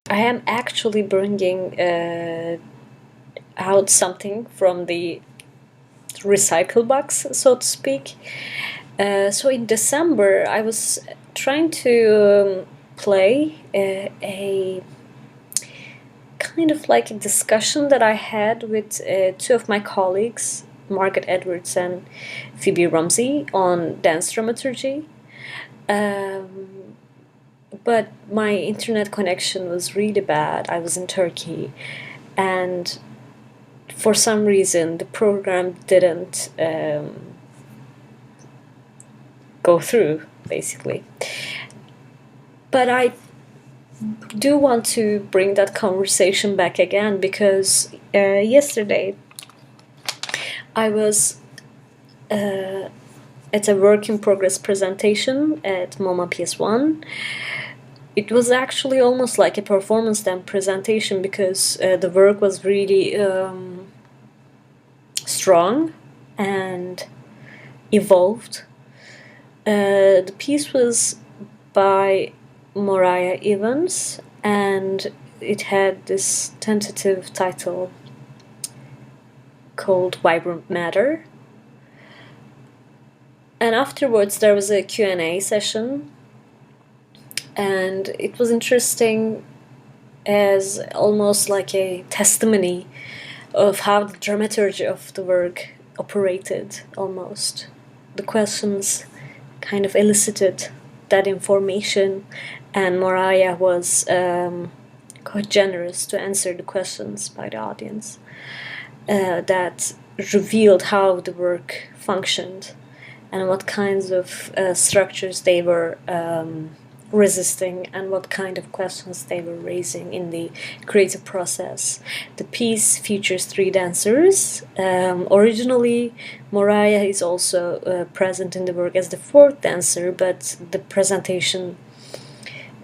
I am actually bringing out something from the recycle box, so to speak. So in December, I was trying to play a kind of like a discussion that I had with two of my colleagues, Margaret Edwards and Phoebe Rumsey, on dance dramaturgy. Um, but my internet connection was really bad. I was in Turkey, and for some reason the program didn't go through, basically. But I do want to bring that conversation back again because yesterday I was at a work in progress presentation at MoMA PS1. It was actually almost like a performance then presentation because the work was really strong and evolved. The piece was by Moriah Evans, and it had this tentative title called Vibrant Matter. And afterwards there was a Q&A session, and it was interesting as almost like a testimony of how the dramaturgy of the work operated, almost. The questions kind of elicited that information, and Moriah was quite generous to answer the questions by the audience that revealed how the work functioned and what kinds of structures they were resisting and what kind of questions they were raising in the creative process. The piece features 3 dancers. Originally, Moriah is also present in the work as the 4th dancer, but the presentation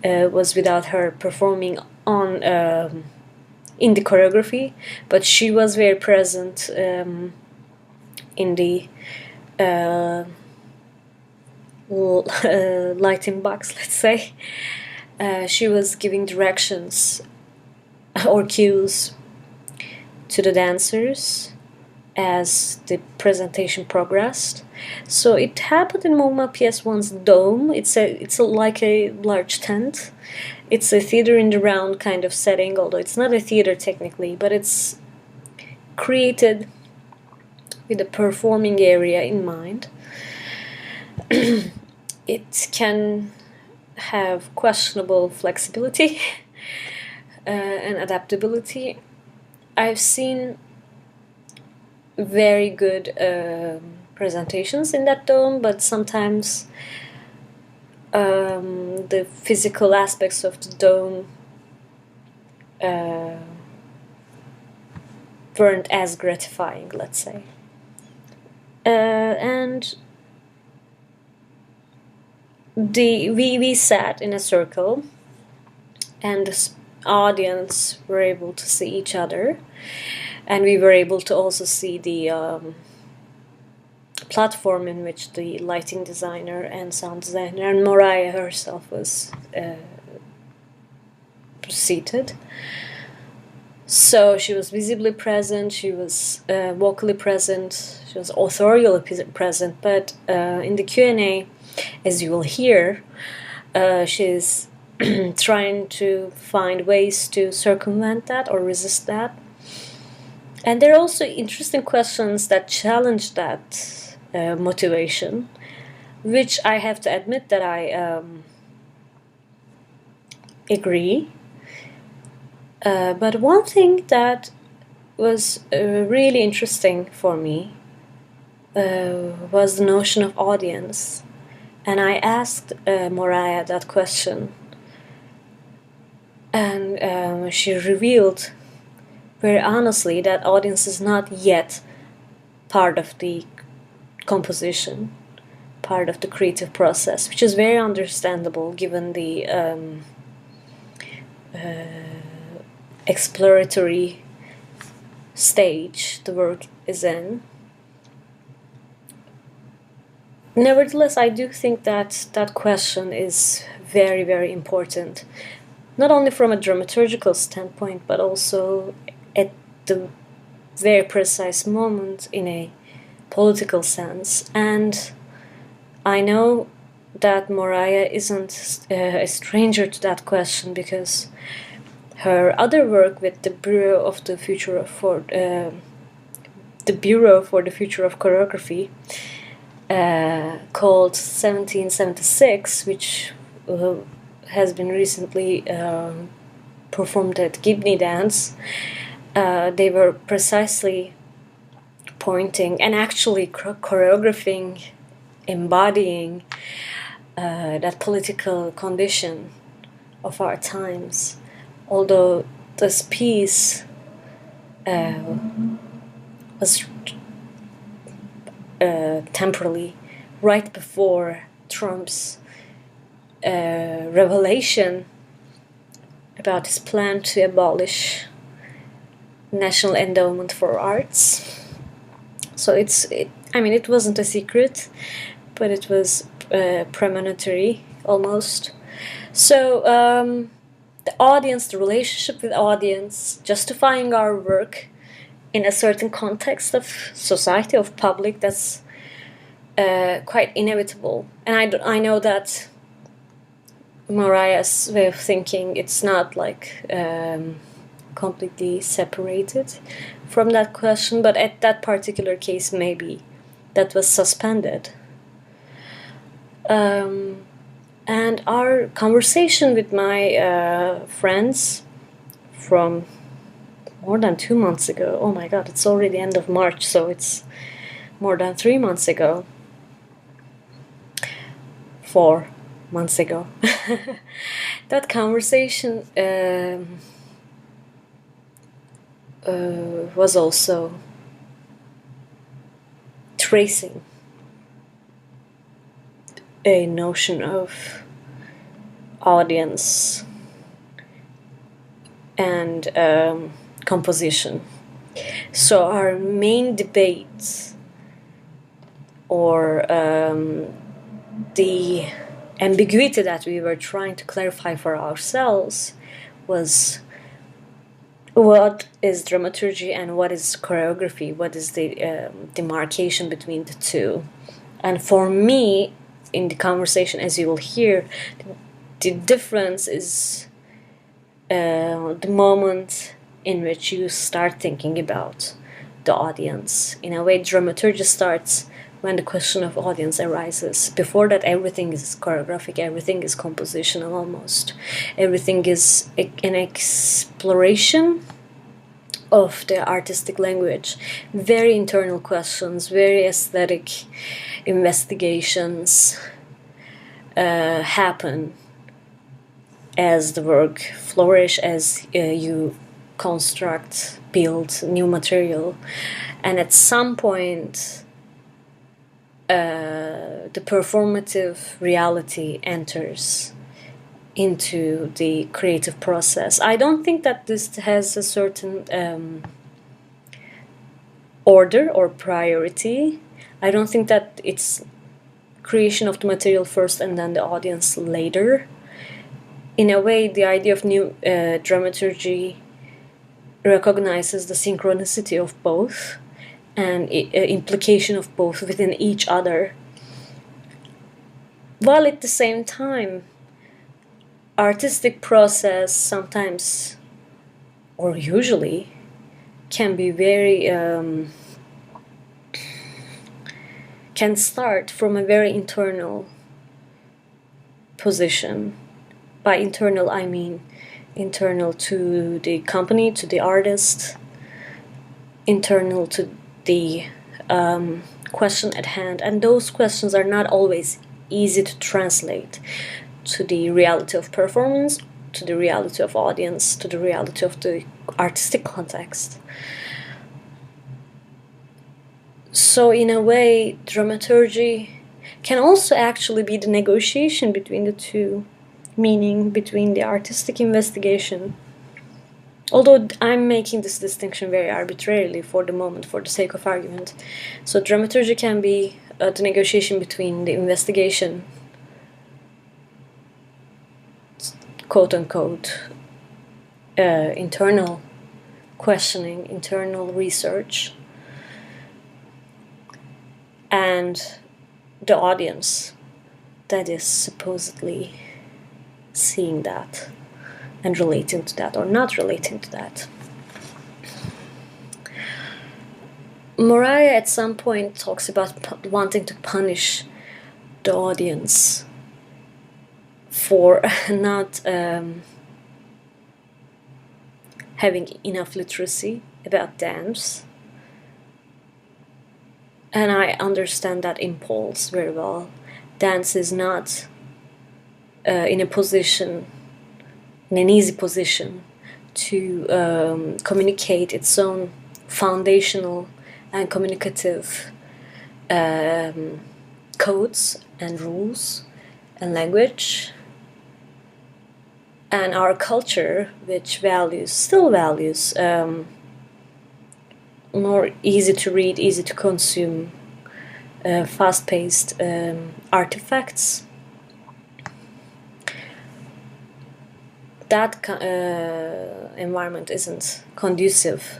was without her performing on in the choreography, but she was very present in the lighting box, let's say. She was giving directions or cues to the dancers as the presentation progressed. So it happened in MoMA PS1's dome. It's like a large tent. It's a theater in the round kind of setting, although it's not a theater technically, but it's created with a performing area in mind. It can have questionable flexibility and adaptability. I've seen very good presentations in that dome, but sometimes the physical aspects of the dome weren't as gratifying, let's say. And we sat in a circle, and the audience were able to see each other, and we were able to also see the platform in which the lighting designer and sound designer and Moriah herself was seated. So she was visibly present, she was vocally present, she was authorially present, but in the Q&A, as you will hear, she's trying to find ways to circumvent that or resist that. And there are also interesting questions that challenge that motivation, which I have to admit that I agree. But one thing that was really interesting for me was the notion of audience. And I asked Moriah that question, and she revealed very honestly that audience is not yet part of the composition, part of the creative process, which is very understandable given the exploratory stage the work is in. Nevertheless, I do think that that question is very, very important. not only from a dramaturgical standpoint, but also at the very precise moment in a political sense. And I know that Moraia isn't a stranger to that question, because her other work with the Bureau for the Future of Choreography, called 1776, which has been recently performed at Gibney Dance, they were precisely pointing and actually choreographing, embodying that political condition of our times. Although this piece was temporarily right before Trump's revelation about his plan to abolish National Endowment for Arts. So it wasn't a secret, but it was premonitory almost. So the relationship with the audience, justifying our work in a certain context of society, of public, that's quite inevitable. And I know that Moraia's way of thinking, it's not like completely separated from that question, but at that particular case, maybe that was suspended. And our conversation with my friends from more than 2 months ago, oh my god, it's already end of March, so it's more than 3 months ago, 4 months ago. That conversation was also tracing a notion of audience and composition. So our main debate, or the ambiguity that we were trying to clarify for ourselves, was what is dramaturgy and what is choreography, what is the demarcation between the two. And for me, in the conversation, as you will hear, the difference is the moment in which you start thinking about the audience. In a way, dramaturgy starts when the question of audience arises. Before that, everything is choreographic, everything is compositional almost. Everything is an exploration of the artistic language. Very internal questions, very aesthetic investigations happen as the work flourish, as you construct, build new material. And at some point, the performative reality enters into the creative process. I don't think that this has a certain order or priority. I don't think that it's creation of the material first and then the audience later. In a way, the idea of new dramaturgy recognizes the synchronicity of both and implication of both within each other, while at the same time artistic process sometimes, or usually, can be very can start from a very internal position. By internal, I mean internal to the company, to the artist, internal to the question at hand. And those questions are not always easy to translate to the reality of performance, to the reality of audience, to the reality of the artistic context. So in a way, dramaturgy can also actually be the negotiation between the two, meaning between the artistic investigation. Although I'm making this distinction very arbitrarily for the moment, for the sake of argument. So dramaturgy can be the negotiation between the investigation, quote-unquote internal questioning, internal research, and the audience that is supposedly seeing that and relating to that or not relating to that. Mariah at some point talks about wanting to punish the audience for not having enough literacy about dance. And I understand that impulse very well. Dance is not in an easy position to communicate its own foundational and communicative codes and rules and language. And our culture, which still values more easy to read, easy to consume, fast-paced artifacts, that environment isn't conducive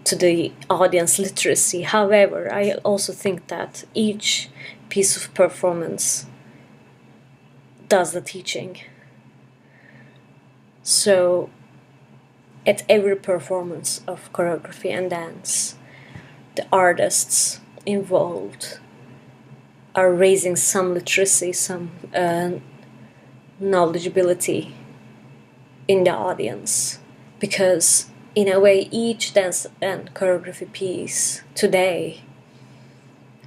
to the audience literacy. However, I also think that each piece of performance does the teaching. So at every performance of choreography and dance, the artists involved are raising some literacy, some knowledgeability in the audience, because in a way each dance and choreography piece today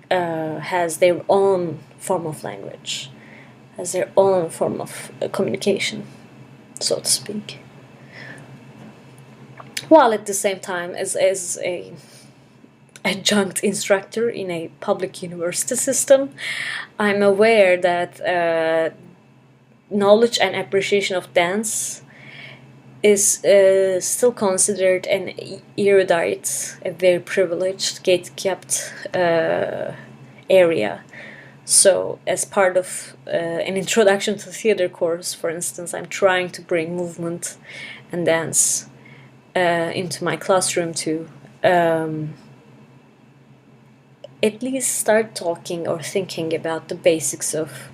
has their own form of language, has their own form of communication, so to speak. While at the same time, as a adjunct instructor in a public university system, I'm aware that knowledge and appreciation of dance is still considered an erudite, a very privileged, gate-kept area. So as part of an introduction to theater course, for instance, I'm trying to bring movement and dance into my classroom to at least start talking or thinking about the basics of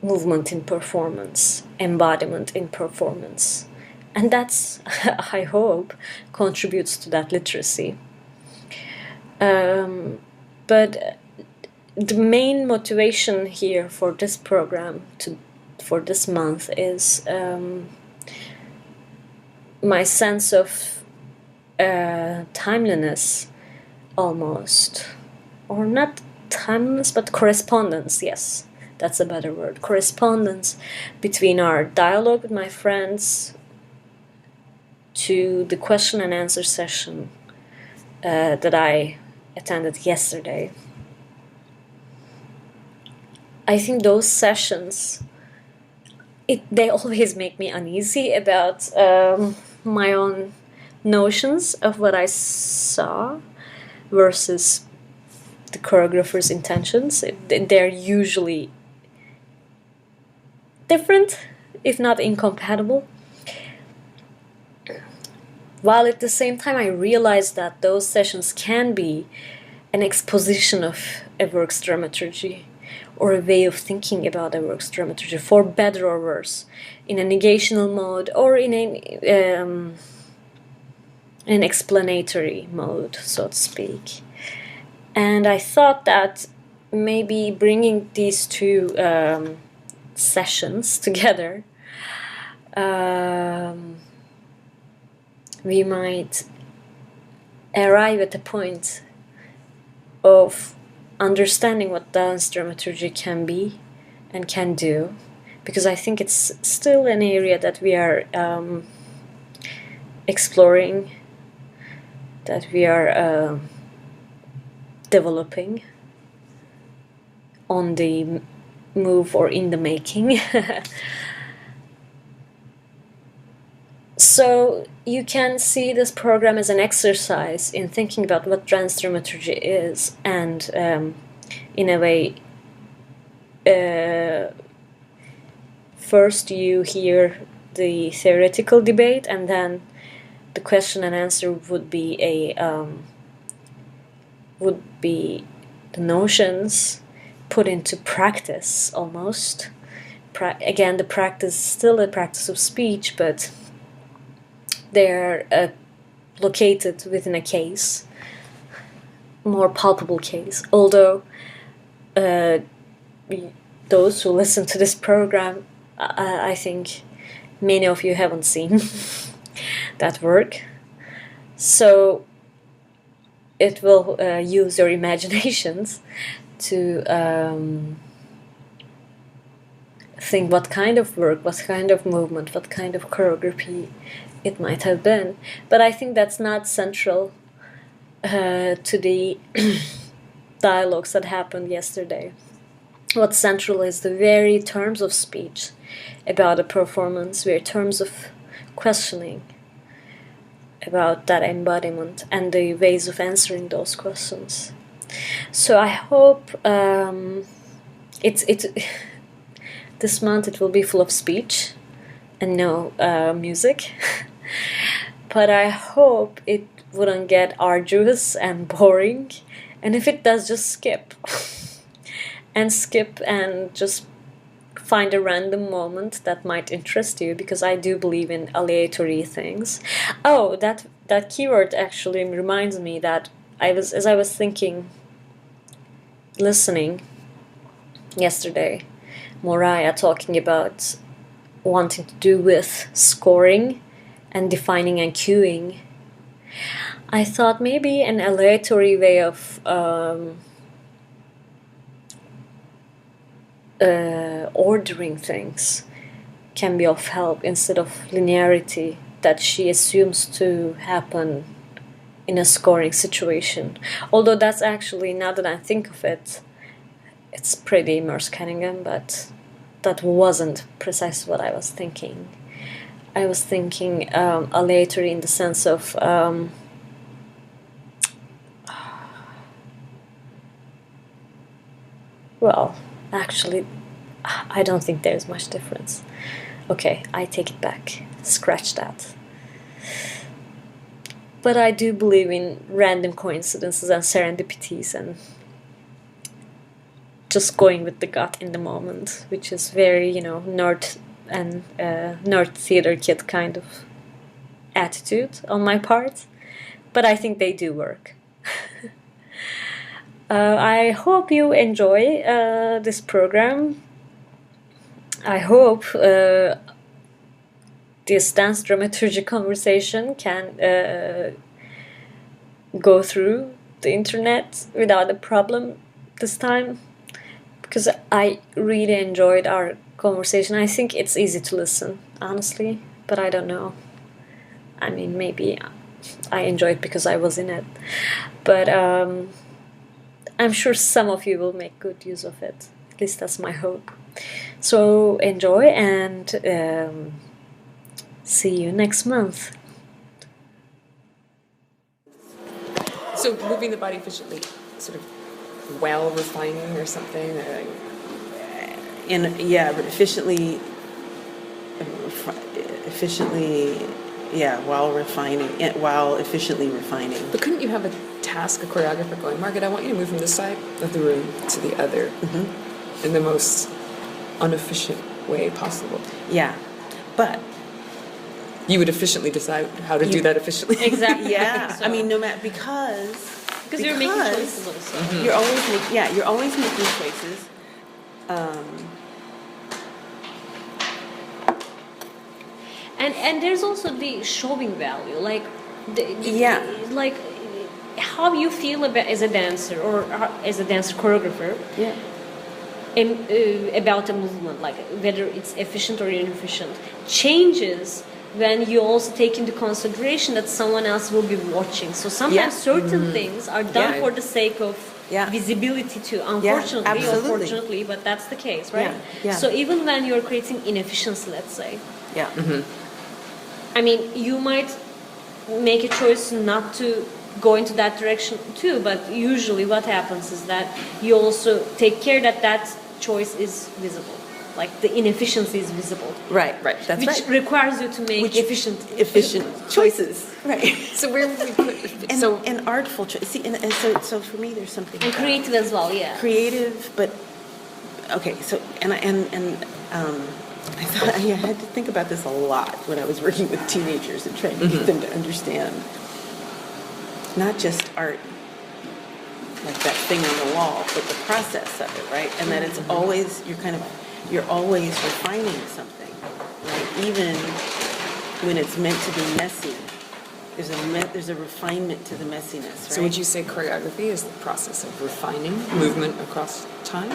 movement in performance, embodiment in performance. And that's, I hope, contributes to that literacy. But the main motivation here for this program, for this month, is my sense of timeliness, almost. Or not timeliness, but correspondence, yes. That's a better word. Correspondence between our dialogue with my friends to the question and answer session that I attended yesterday. I think those sessions, they always make me uneasy about my own notions of what I saw versus the choreographer's intentions. They're usually different, if not incompatible. While at the same time I realize that those sessions can be an exposition of a work's dramaturgy, or a way of thinking about a work's dramaturgy, for better or worse, in a negational mode or in an explanatory mode, so to speak. And I thought that maybe bringing these two sessions together, we might arrive at a point of understanding what dance dramaturgy can be and can do, because I think it's still an area that we are exploring, that we are developing, on the move or in the making. So you can see this program as an exercise in thinking about what dance dramaturgy is, and in a way, first you hear the theoretical debate, and then the question and answer would be the notions put into practice almost. Again, the practice still a practice of speech, but they're located within a case, more palpable case. Although those who listen to this program, I think many of you haven't seen that work, so it will use your imaginations to think what kind of work, what kind of movement, what kind of choreography it might have been. But I think that's not central to the dialogues that happened yesterday. What's central is the very terms of speech about a performance, very terms of questioning about that embodiment and the ways of answering those questions. So I hope this month it will be full of speech and no music, but I hope it wouldn't get arduous and boring, and if it does, just skip and just find a random moment that might interest you, because I do believe in aleatory things. Oh, that keyword actually reminds me that as I was thinking, listening yesterday, Moraya talking about wanting to do with scoring and defining and cueing, I thought maybe an aleatory way of ordering things can be of help instead of linearity that she assumes to happen in a scoring situation. Although that's actually, now that I think of it, it's pretty Merce Cunningham, but that wasn't precisely what I was thinking. I was thinking aleatory in the sense of well, actually, I don't think there's much difference. Okay, I take it back. Scratch that. But I do believe in random coincidences and serendipities and just going with the gut in the moment, which is very, nerd and nerd theater kid kind of attitude on my part. But I think they do work. I hope you enjoy this program. I hope this dance dramaturgy conversation can go through the internet without a problem this time, because I really enjoyed our conversation. I think it's easy to listen, honestly, but I don't know. I mean, maybe I enjoyed because I was in it, but I'm sure some of you will make good use of it. At least that's my hope. So enjoy, and see you next month. So moving the body efficiently, sort of while refining or something? Efficiently, while efficiently refining. But couldn't you have a task, a choreographer going, Margaret, I want you to move from this side of the room to the other in the most inefficient way possible? Yeah, but you would efficiently decide how to do that efficiently. Exactly. yeah, So. I mean, no matter because you're making choices also. You're always making choices. And there's also the showing value, like like how you feel about as a dancer or as a dancer choreographer. Yeah. About a movement, like whether it's efficient or inefficient, changes when you also take into consideration that someone else will be watching. So sometimes certain things are done for the sake of visibility too, unfortunately or fortunately, but that's the case, right? Yeah. So even when you're creating inefficiency, let's say, I mean, you might make a choice not to go into that direction too, but usually what happens is that you also take care that that choice is visible. like the inefficiency is visible. Right, Right. That's which right. requires you to make Which- efficient choices. Right. So where would we put, And, so, and artful choice. See, and so for me, there's something and about creative as well. Yeah. creative, but okay. So I thought I had to think about this a lot when I was working with teenagers and trying to get them to understand not just art, like that thing on the wall, but the process of it, right? And that it's always you're always refining something, right? Even when it's meant to be messy, there's a refinement to the messiness, right? so would you say choreography is the process of refining movement across time?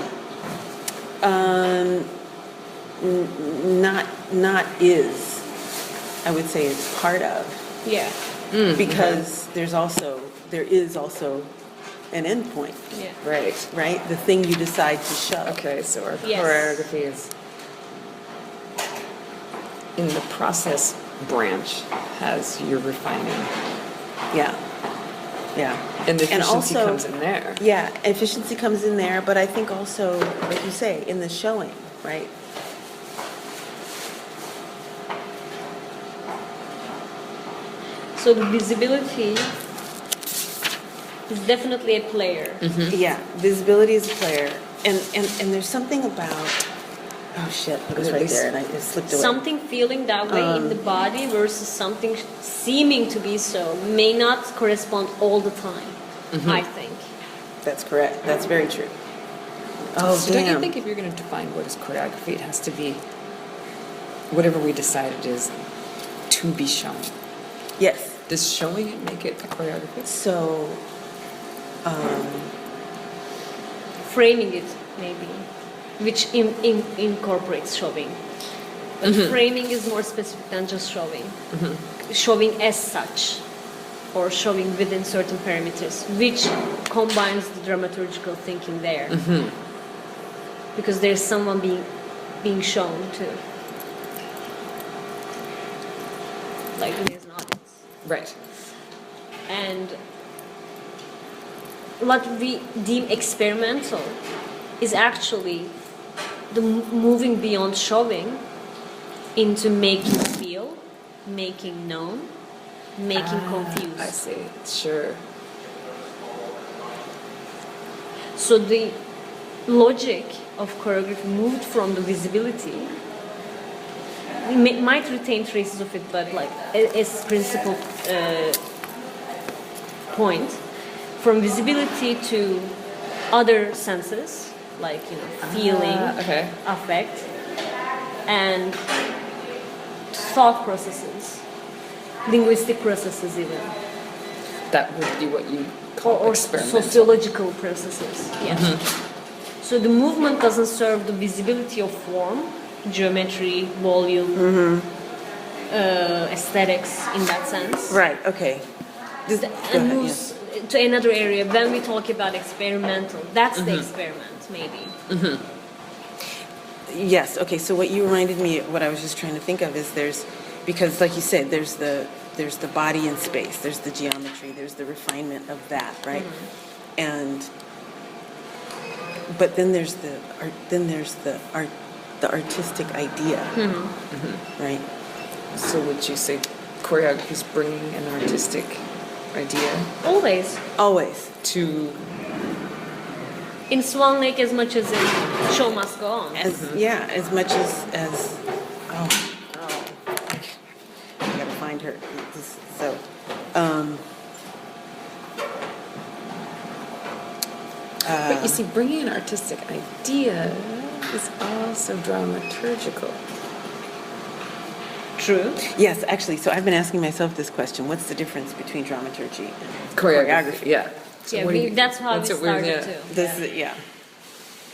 Not is. I would say it's part of, Yeah. because there is also an end point, Yeah. Right. right? The thing you decide to show. Okay, so our Yes. choreography is in the process branch has your refining. Yeah. Yeah. And the efficiency also- comes in there. Yeah, efficiency comes in there, but I think also, like you say, in the showing, right? So the visibility is definitely a player. Yeah, visibility is a player, and there's something about. Oh shit! It was At right least- there, and I it slipped away. Something feeling that way in the body versus something seeming to be so may not correspond all the time, I think. That's correct. That's very true. Oh So don't you damn! think if you're going to define what is choreography, it has to be whatever we decide it is to be shown? Yes. Does showing it make it a choreography? So, Framing it, maybe, which incorporates showing. But framing is more specific than just showing. Showing as such, or showing within certain parameters, which combines the dramaturgical thinking there. Because there's someone being shown too. Like there's an audience. Right. And what we deem experimental is actually the moving beyond showing into making feel, making known, making confused. I see. Sure. So the logic of choreography moved from the visibility. We might retain traces of it, but like as principal point, from visibility to other senses, like feeling, Okay. affect, and thought processes, linguistic processes even, That would be what you call or experimental. sociological processes. Yes. So the movement doesn't serve the visibility of form, geometry, volume, aesthetics in that sense. right. Okay. Go And ahead, moves to another area. When we talk about experimental, that's the experiment, maybe. Yes. Okay. So what you reminded me, what I was just trying to think of is because like you said, there's the body in space, there's the geometry, there's the refinement of that, right? But then there's the artistic idea, right? So would you say choreography is bringing an artistic idea Always. Always. to In Swan Lake as much as in Show Must Go On. As much as I gotta find her. So, but you see, bringing an artistic idea is also dramaturgical. True. yes, actually, so I've been asking myself this question: what's the difference between dramaturgy and choreography? Yeah. So Yeah, what do you- that's how we what we're- started yeah. too. This Yeah. is, yeah.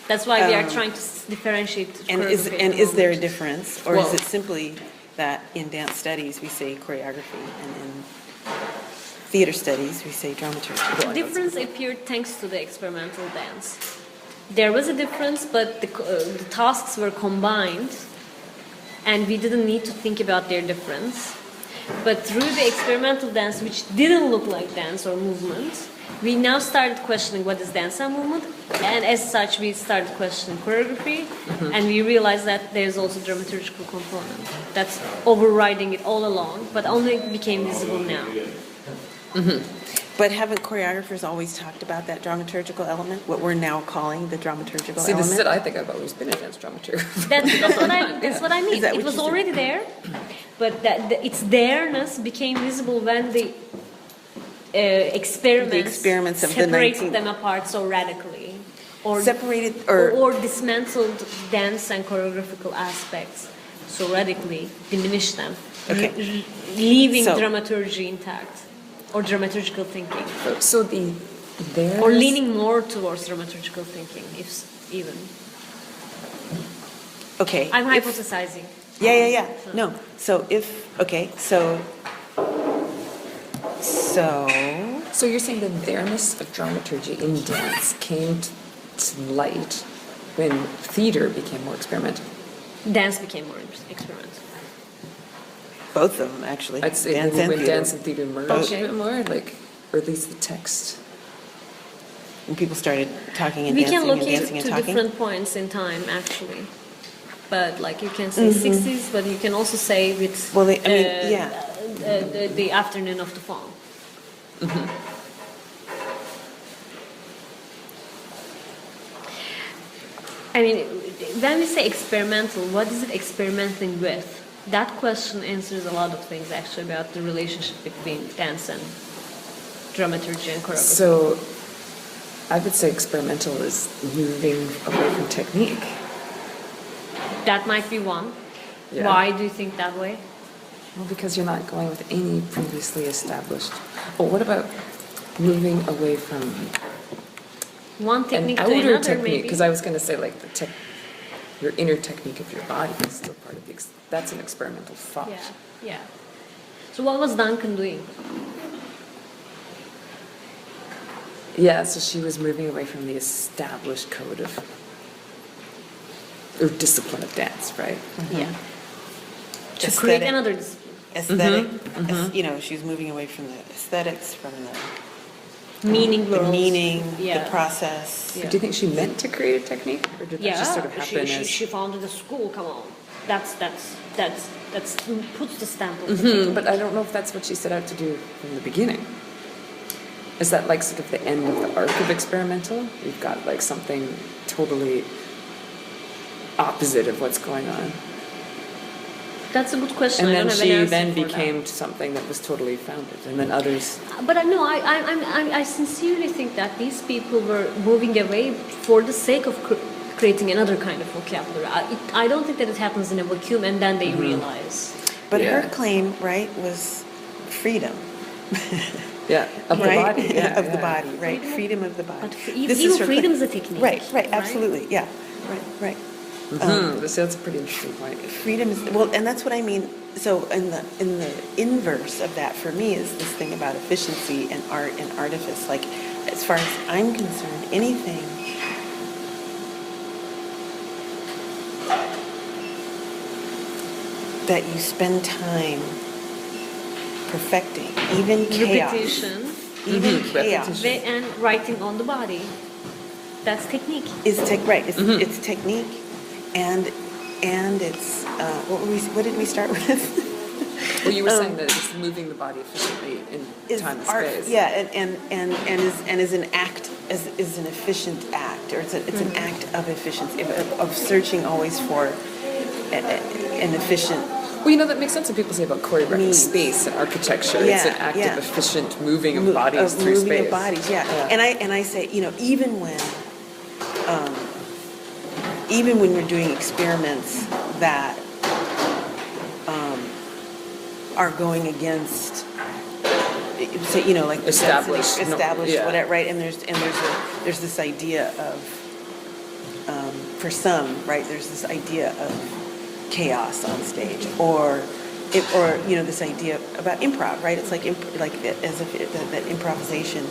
That's why we are trying to differentiate. And choreography at the is there a moment. difference, or Well- is it simply that in dance studies we say choreography, and in theater studies we say dramaturgy? The difference appeared thanks to the experimental dance. There was a difference, but the tasks were combined, and we didn't need to think about their difference. But through the experimental dance, which didn't look like dance or movement, we now started questioning what is dance and movement, and as such, we started questioning choreography, and we realized that there's also dramaturgical component that's overriding it all along, but only became visible now. But haven't choreographers always talked about that dramaturgical element, what we're now calling the dramaturgical See, element? this is it. I think I've always been a dance dramaturg. That's what I mean. Is that It what was you said? already there, but its there-ness became visible when the experiments of the separated 19th them apart so radically, or Separated, or dismantled dance and choreographical aspects so radically, diminished them, Okay. leaving So- dramaturgy intact, or dramaturgical thinking, So there or leaning more towards dramaturgical thinking, if even. Okay. I'm if- hypothesizing. Yeah. No, so okay, so. So you're saying the there-ness of dramaturgy in dance came to light when theater became more experimental. Dance became more experimental. Both of them, actually. I'd say Dance maybe and when theater. dance and theater merged Okay. a bit more, like, or at least the text. When people started talking and We dancing can look and into dancing and two talking. different points in time, actually. But like you can say 60s, but you can also say with Mm-hmm. Well, I mean, yeah. the afternoon of the fall. I mean, when we say experimental, what is it experimenting with? That question answers a lot of things actually about the relationship between dance and dramaturgy and choreography. So I would say experimental is moving away from technique. That might be one. Yeah. Why do you think that way? Well, because you're not going with any previously established. Well, what about moving away from One an technique to outer another, technique? maybe. Because I was going to say like your inner technique of your body is still part of the. That's an experimental thought. Yeah. So what was Duncan doing? Yeah, so she was moving away from the established code of or discipline of dance, right? Yeah. To Aesthetic. create another discipline. Aesthetic, Mm-hmm, you know, she's moving away from the aesthetics, from Meaning the world. meaning, Yeah. the process. Yeah. Do you think she meant to create a technique, or did that Yeah, just sort of happen as? she founded a school. Come on, that's puts the stamp of But I don't know if that's what she set out to do from the beginning. Is that like sort of the end of the arc of experimental? You've got like something totally opposite of what's going on. That's a good question. And I then don't have an she answer then for that. became something that was totally founded, and then others. But no, I sincerely think that these people were moving away for the sake of creating another kind of vocabulary. I don't think that it happens in a vacuum and then they realize. But Yeah. her claim, right, was freedom. Yeah, of the right? body. Yeah, of the yeah. body, right? Freedom of the body. But This even is her freedom claim. is a technique. Right, absolutely, yeah. Right. So that's a pretty interesting point. Freedom is, well, and that's what I mean. So in the inverse of that for me is this thing about efficiency and art and artifice. Like, as far as I'm concerned, anything that you spend time perfecting, even chaos, Repetition even chaos, Repetition. and writing on the body. That's technique. is right. It's technique, and it's what did we start with? Well, you were saying that it's moving the body efficiently in Is time and art, space. yeah, and is an act, is an efficient act, or it's an act of efficiency, of searching always for an efficient. Well, you know, that makes sense when people say about choreographic Means. space and architecture. Yeah, it's an act yeah. of efficient moving of Mo- bodies of through moving space. of bodies, yeah. And I say, you know, even when we're doing experiments that are going against, say, you know, like Established, yeah. whatever, right? And there's there's this idea of, for some, right? There's this idea of chaos on stage, or you know, this idea about improv, right? It's like as if that improvisation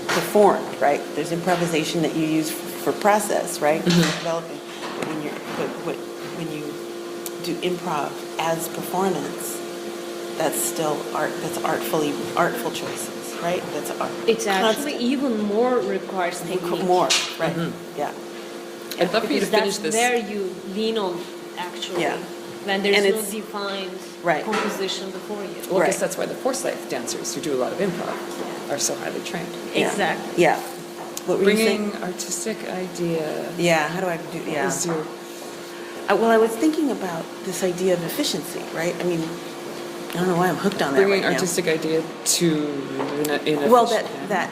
performed, right? There's improvisation that you use for process, right? Developing, but when you do improv as performance, that's still art. That's artful choices. right? That's art. It's actually Constant. even more requires technique. More, right, yeah. I'd love for you to Because finish that's this. where you lean on, actually. Yeah. When there's And no it's- defined Right. composition before you. Well, I guess Right. that's why the Forsyth dancers who do a lot of improv are so highly trained. Yeah. Exactly. Yeah. What were you Bringing saying? artistic idea Yeah, how do I do, yeah. is your Well, I was thinking about this idea of efficiency, right? I mean, I don't know why I'm hooked on that bringing right now. artistic idea to Well, that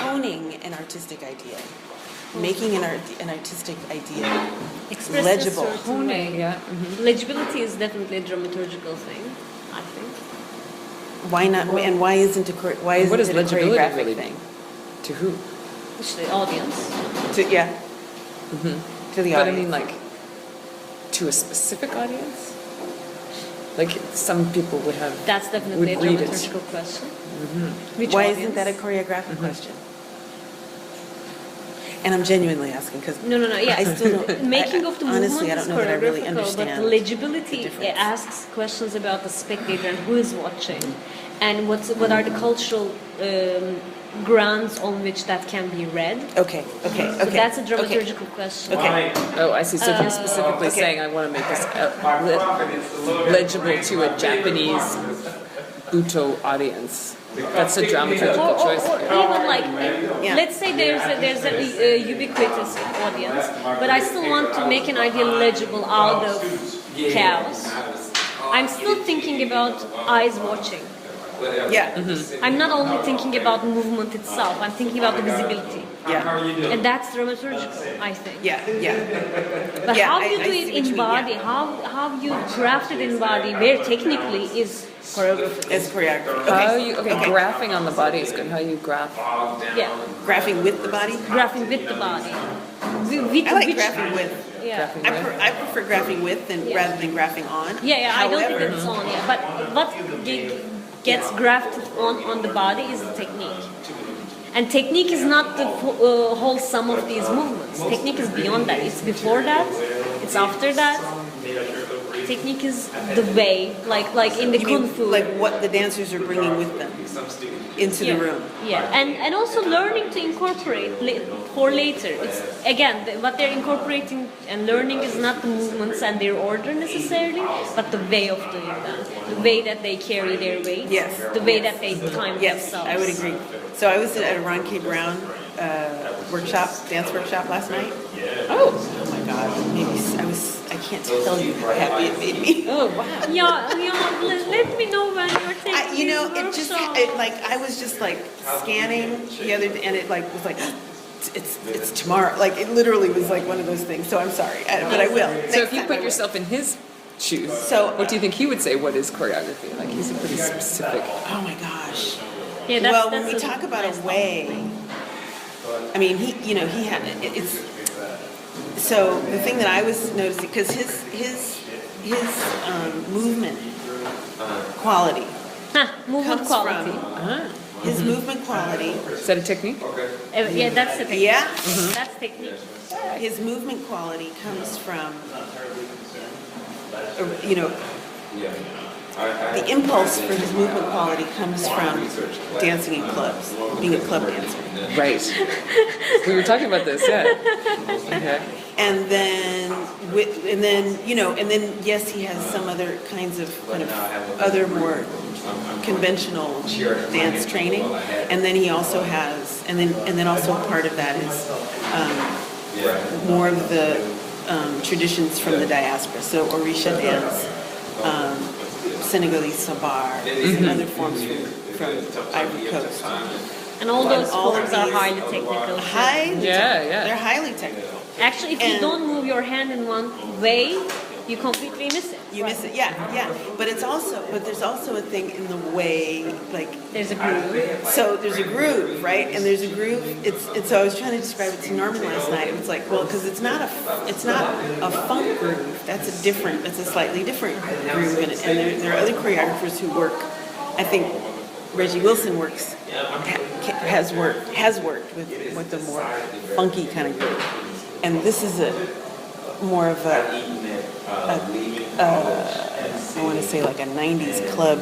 honing an artistic idea, making an artistic idea Express legible. a certain way. yeah. Legibility is definitely a dramaturgical thing, I think. Why not? And why isn't why isn't What does it a legibility choreographic really thing? mean? To who? Which the audience. Yeah. To the But I audience. mean, like, to a specific audience? Like, some people would have. That's definitely a would read it. dramaturgical question. Which why audience? isn't that a choreographic question? And I'm genuinely asking because No, yeah. I still don't. Making of the honestly, I movement don't is know that I really choreographical, but understand legibility the difference. asks questions about the spectator and who is watching, and what are the cultural grounds on which that can be read. Okay. So that's a dramaturgical question. Okay. Oh, I see. So if you're specifically okay. saying, I want to make this legible to a Japanese Buto audience, that's a dramaturgical Or choice. even like, Yeah. let's say there's a ubiquitous audience, but I still want to make an idea legible out of chaos. I'm still thinking about eyes watching. Yeah. I'm not only thinking about movement itself, I'm thinking about the visibility. Yeah. And that's dramaturgical, I think. Yeah. Yeah. But Yeah, how I- you I do see it what you in mean, body, yeah. how you craft it in body, very technically is choreography. It's choreography. How Okay. you, graphing on the body is good. How you graph. Yeah, Graphing with the body. graphing with the body. I like graphing with. Yeah. I prefer graphing with rather than graphing on. Yeah, I don't think However, it's on. Yeah, but what gets grafted on the body is the technique. And technique is not the whole sum of these movements. Technique is beyond that. It's before that. It's after that. Technique is the way, like in the you kung mean fu. like what the dancers are bringing with them into yeah. the room. Yeah, and also learning to incorporate for later. It's again what they're incorporating and learning is not the movements and their order necessarily, but the way of doing them, the way that they carry their weight, Yes. the way that they time Yes, themselves. I would agree. So I was at a Ron K. Brown dance workshop last night. Oh. Oh my God, I can't tell you how happy it made me. Oh, wow. Yeah, let me know when you're taking You know, these it just workshops. like I was just like scanning the other, and it like was like it's tomorrow. Like it literally was like one of those things. So I'm sorry, but I will. So Next if you time I put will. yourself in his shoes, So- what do you think he would say? What is choreography? Like, he's a pretty specific. Oh my gosh. Yeah, Well, when that's we talk about a way, I mean, he had it's. So the thing that I was noticing, because his movement quality movement comes quality. from his movement quality. Is that a technique? Yeah, that's the technique. Yeah. That's technique. His movement quality comes from, the impulse for his movement quality comes from dancing in clubs, being a club dancer. Right. We were talking about this, yeah. Okay. And then, yes, he has some other kinds of other more conventional dance training, and then he also has, and then also part of that is more of the traditions from the diaspora. So Orisha dance, Senegalese sabar, and other forms from Ivory Coast. And all those all of forms are these- highly technical. Yeah. They're highly technical. Actually, if you And- don't move your hand in one way, you completely miss it. You miss it, yeah. But there's also a thing in the way, like, There's a groove. so there's a groove, right? And there's a groove. So I was trying to describe it to Norman last night. It was like, well, because it's not a funk groove. That's a slightly different groove in it. And there are other choreographers who work. I think Reggie Wilson has worked with the more funky kind of groove. And this is more of I want to to say like a 90s club.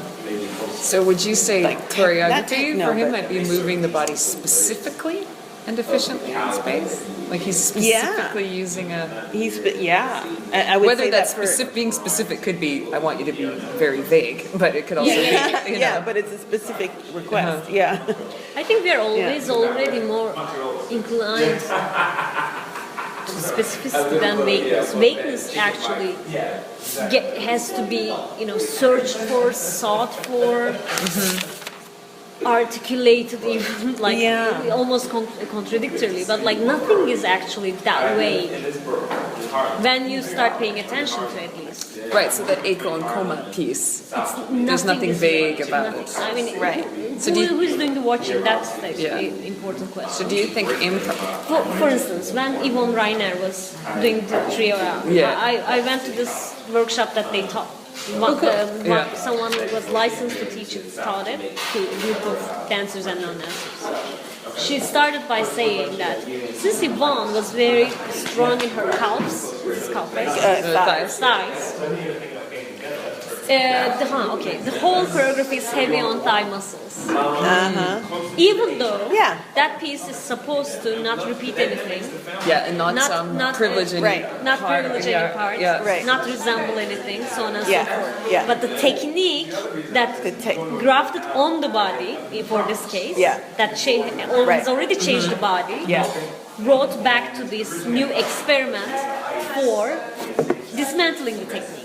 So would you say Like, not choreography techno, for him but- might be moving the body specifically and efficiently in space? Like he's specifically using a... I would Whether say that's that for, being specific could be, I want you to be very vague, but it could also be, you know. yeah, but it's a specific request. Yeah. I think we're always already more inclined to specificity than vagueness. Vagueness actually has to be, searched for, sought for, articulated even, like almost contradictorily. But like nothing is actually that way when you start paying attention to it, at least. Right, so that echo and coma piece, there's nothing is vague right. about Nothing. it. I mean, Right. So do you- who's doing the watching? That's the important question. So do you think improv... For instance, when Yvonne Reiner was doing the trio, I went to this workshop that they taught. Someone who was licensed to teach it taught it to a group of dancers and non-dancers. She started by saying that since Yvonne was very strong in her calves, thighs. The whole choreography is heavy on thigh muscles. Even though that piece is supposed to not repeat anything, Yeah, and not privilege any not part. privilege any part, Right. not resemble anything, so on and so Yeah, forth. yeah. But the technique that grafted on the body, for this case, that has already changed the body, brought back to this new experiment for dismantling the technique.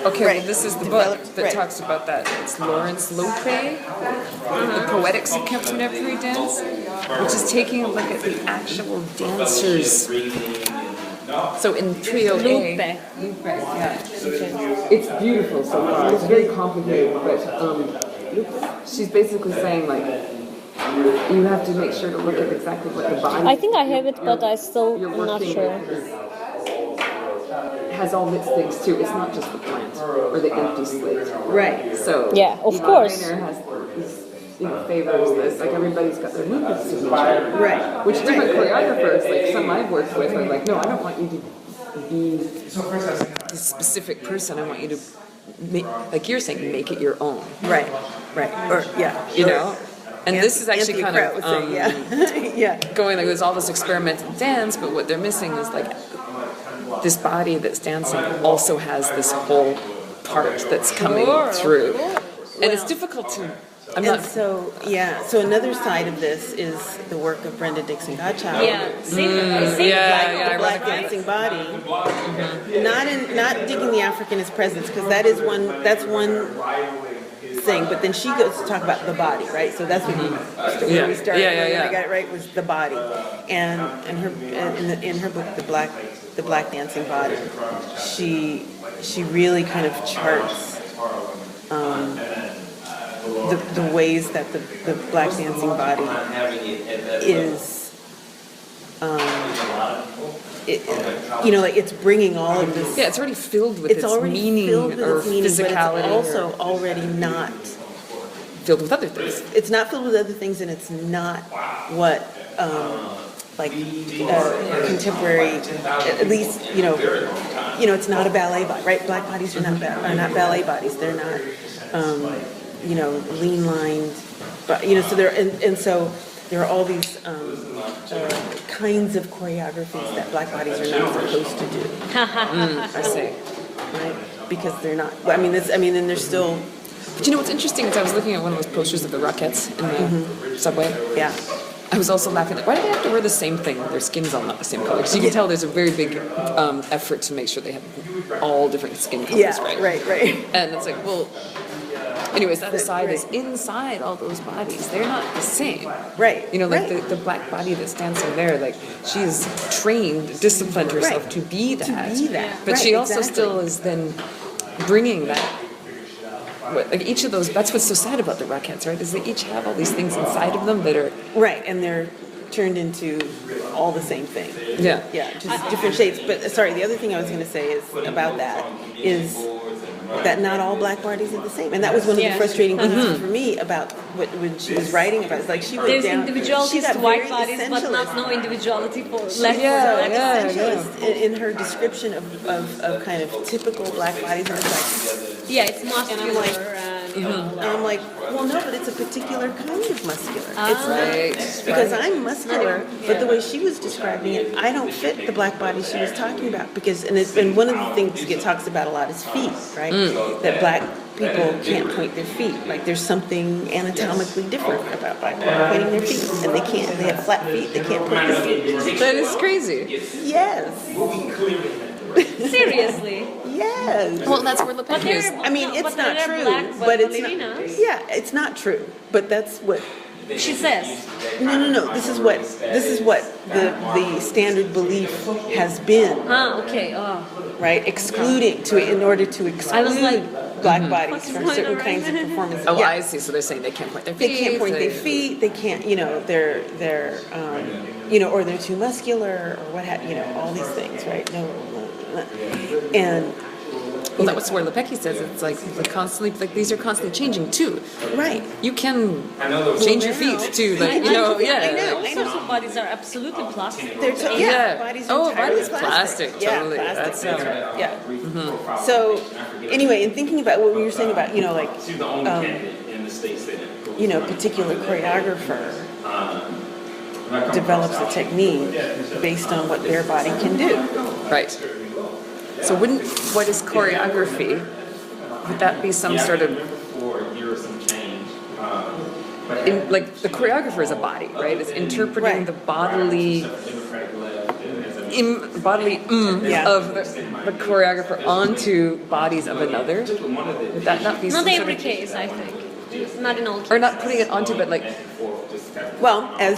Okay, Right. well, this is the book Developed- that right. talks about that. It's Lawrence Lope, The Poetics of Contemporary Dance, which is taking a look at the actual dancers. So in Trio A... Lupe. Yeah. It's beautiful so far. It's very complicated, but she's basically saying, like, you have to make sure to look at exactly what the body... I think I have it, but I still you're am not working sure. with has all its things too. It's not just the plant or the empty slate. Right. So Yeah, of Yvonne course. Rainer has this, favors this. Like everybody's got their movement signature. Right. Which different choreographers, like some I've worked with, are like, no, I don't want you to be this specific person. I want you to make, like you're saying, make it your own. Right. Or You know. And this is actually Anthony kind Kraut of would say, going like there's all this experimental dance, but what they're missing is like this body that's dancing also has this whole part that's coming through, and it's difficult to. So another side of this is the work of Brenda Dixon Gottschalk. I Black dancing body. Not digging the Africanist presence, because that's one thing. But then she goes to talk about the body, right? So that's where we started. When I got it right was the body, and in her book, the Black Dancing Body, she really kind of charts the ways that the Black dancing body is. It's bringing all of this. Yeah, it's already filled with It's its already meaning filled with or its meaning, physicality, but it's also already not. filled with other things. It's not filled with other things, and it's not what contemporary. At least it's not a ballet body, right? Black bodies are not ballet bodies. They're not lean lined, but so so there are all these kinds of choreographies that Black bodies are not supposed to do. I see. Right? Because they're not. And they're still. But you know what's interesting is I was looking at one of those posters of the Rockettes in the subway. Yeah. I was also laughing at why do they have to wear the same thing? Their skin's all not the same color. So you can tell there's a very big effort to make sure they have all different skin colors, Yeah. right? Right. And it's like, well, anyways, that aside is inside all those bodies, they're not the same. Right. The black body that's dancing there, like she's trained, disciplined herself Right. to be that. To be that. But Right, she also exactly. still is then bringing that. Like each of those, that's what's so sad about the Rockettes, right? Is they each have all these things inside of them that are Right, and they're turned into all the same thing. Yeah. Yeah, just different shapes. But sorry, the other thing I was going to say is about that is that not all Black bodies are the same, and that was one of the frustrating things for me about when she was writing about it. It's like she went There's down. individualities she got to white very bodies, but not essentialist. no individuality for left Essentialist in her description of kind of typical Black bodies, and it's like Yeah, it's muscular And I'm like, and and I'm like, well, no, but it's a particular kind of muscular. It's Right. not, because I'm muscular, but the way she was describing it, I don't fit the black body she was talking about, because, and one of the things it talks about a lot is feet, right? That black people can't point their feet. Like there's something anatomically different about black people pointing their feet, and they can't. They have flat feet. They can't point their feet. That is crazy. Yes, seriously. yes. Well, that's where Lepecki is. I mean, it's But not they're true, black but it's not. ballerinas. Yeah, it's not true, but that's what. She says. No. This is what the standard belief has been, Ah, okay. Oh. right? Excluding in order to I was like, exclude black bodies what's from going certain on kinds of right now? performances. Oh, Yeah. I see. So they're saying they can't point their feet. They can't point their feet. They can't, they're, or they're too muscular or what have, all these things, right? No. And Well, that was where Lepecki says it's like these are constantly changing too. right. You can change your feet too, like I know. all sorts of bodies are absolutely plastic. They're Yeah. bodies are Oh, entirely bodies plastic, Yeah, totally. plastic. That sounds right. Yeah. So, anyway, in thinking about what we were saying about, particular choreographer develops a technique based on what their body can do. right. So what is choreography? Would that be some sort of like the choreographer is a body, right? It's interpreting Right. the bodily Yeah. of the choreographer onto bodies of another. Would that not be Not some every sort of, case, I think. Not in all cases. or not putting it onto, but like Well, as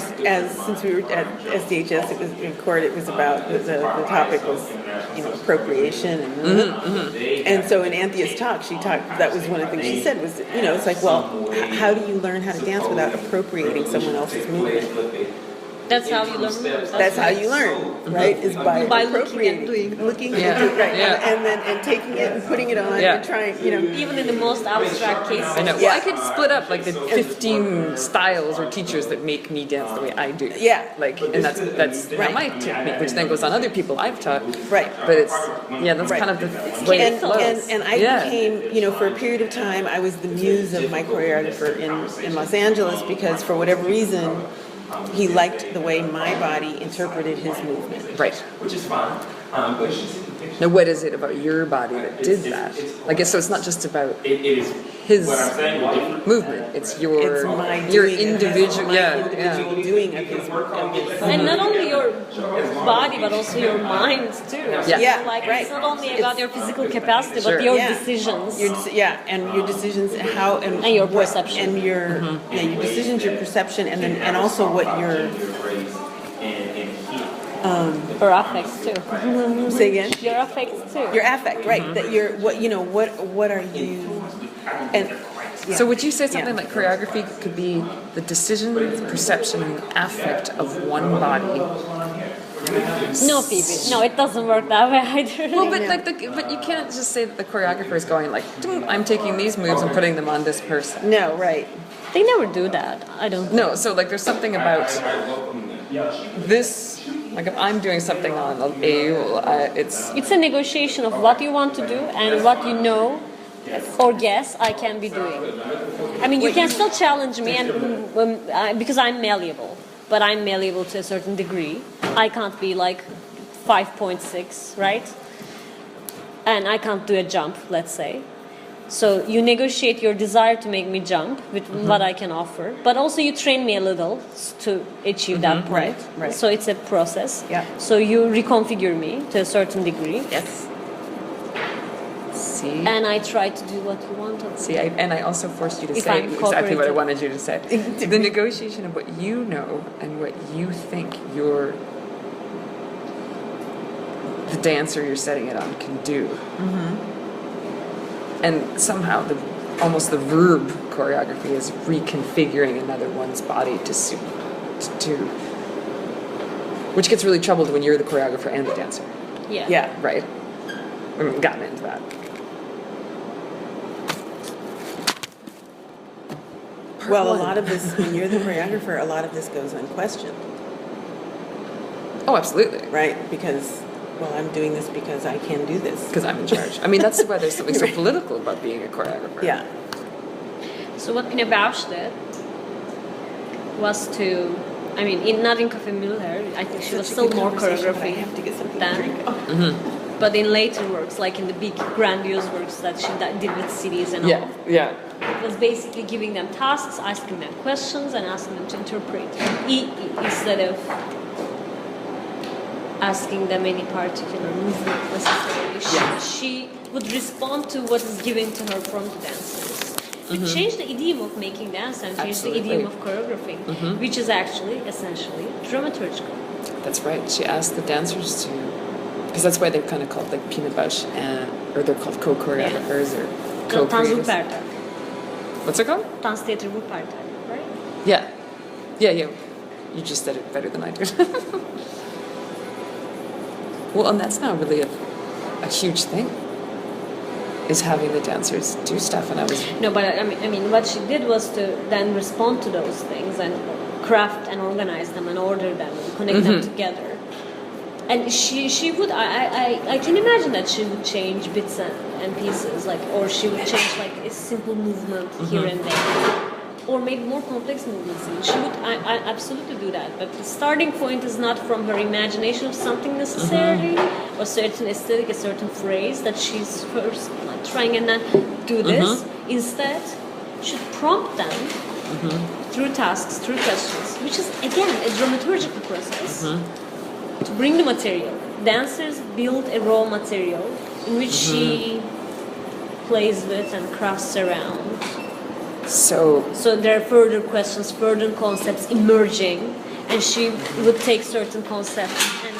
since we were at SDHS, it was in court. It was about the topic was appropriation and so in Anthea's talk she talked. That was one of the things she said was it's like, well, how do you learn how to dance without appropriating someone else's movement? That's how you learn moves. That's how you learn, right? Is by By looking and appropriating, doing. looking Yeah. and doing, right, Yeah. and then taking it and putting it on Yeah. and trying, Even in the most abstract cases. I know. Well, Yeah. I could split up like the 15 styles or teachers that make me dance the way I do. Yeah. Like, and that's Right. my technique, which then goes on other people I've taught. Right. But it's that's Right. kind of the way it and, flows. and I Yeah. became, for a period of time, I was the muse of my choreographer in Los Angeles because for whatever reason, he liked the way my body interpreted his movement. Right. Which is fine. Now, what is it about your body that did that? I guess so. It's not just about It is his what I'm saying is different. movement. It's your It's my your doing of his- individual. my Yeah. individual doing of his And not only your body, but also your mind too. Yeah. Yeah, Like right. it's not only about your physical capacity, Sure. but your Yeah. decisions. And your decisions, how and your what- perception. and your your decisions, your perception, and also what your Or affects too. say again. Your affects too. Your affect, right? That you're what are you and yeah. So would you say something Yeah. like choreography could be the decision, perception, and affect of one body? No, Phoebe. No, it doesn't work that way either. Well, but but you can't just say that the choreographer is going like, I'm taking these moves and putting them on this person. No, right. They never do that. I don't. No, so like there's something about this. Like if I'm doing something on it's It's a negotiation of what you want to do and what you know or guess I can be doing. I mean, you can still challenge me, and because I'm malleable, but I'm malleable to a certain degree. I can't be like 5.6, right? And I can't do a jump, let's say. So you negotiate your desire to make me jump with what I can offer, but also you train me a little to achieve that point. Right. So it's a process. Yeah. So you reconfigure me to a certain degree, Yes. see. and I try to do what you want of me. See, and I also forced you to If say I'm exactly what I cooperative. wanted you to say. The negotiation of what you know and what you think the dancer you're setting it on can do. And somehow almost the verb choreography is reconfiguring another one's body to suit, which gets really troubled when you're the choreographer and the dancer, Yeah. Yeah. right? We haven't gotten into that. Well, a one. lot of this, when you're the choreographer, a lot of this goes unquestioned, Oh, absolutely. right? Because well, I'm doing this because I can do this. Because I'm in charge. I mean, that's why there's something so political about being a choreographer. Yeah. So what Pina Bausch did was to, I mean, not in Café Müller, I think she was Such a still good more conversation, but I choreography have to get something than, to drink. Oh. but in later works, like in the big grandiose works that she did with cities and Yeah, all, yeah. it was basically giving them tasks, asking them questions, and asking them to interpret instead of asking them any particular movement necessarily. She would respond to what is given to her from the dancers. It changed the idiom of making dance and changed the idiom of choreography, which is actually essentially dramaturgical. That's right. She asked the dancers to, because that's why they're kind of called like Pina Bausch, or they're called co-choreographers or Dans co-creators. Wuppertal. What's it called? Tanztheater Wuppertal, right? Yeah. Yeah. You just said it better than I did. Well, and that's now really a huge thing, is having the dancers do stuff. And I was... No, but I mean, what she did was to then respond to those things and craft and organize them and order them and connect them together. And she would, I can imagine that she would change bits and pieces, like, or she would change like a simple movement here and there, or maybe more complex movements. And she would, I absolutely do that. But the starting point is not from her imagination of something necessarily, or certain aesthetic, a certain phrase that she's first like trying and then do this. Instead, should prompt them through tasks, through questions, which is again a dramaturgical process. To bring the material. Dancers build a raw material in which she plays with and crafts around. So there are further questions, further concepts emerging, and she would take certain concepts and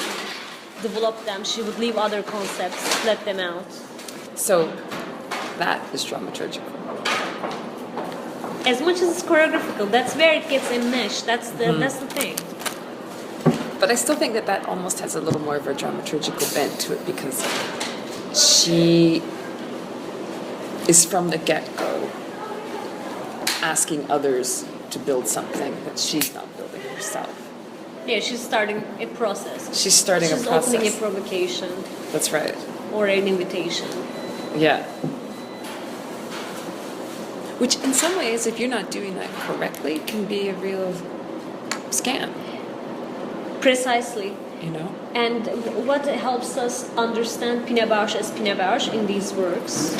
develop them. She would leave other concepts, let them out. So that is dramaturgical. As much as it's choreographical, that's where it gets enmeshed. That's the thing. But I still think that almost has a little more of a dramaturgical bent to it, because she is from the get-go asking others to build something that she's not building herself. Yeah, she's starting a process. She's starting a process. She's opening a provocation That's right. or an invitation. Yeah. Which in some ways, if you're not doing that correctly, can be a real scam, Precisely. you know? And what helps us understand Pina Bausch as Pina Bausch in these works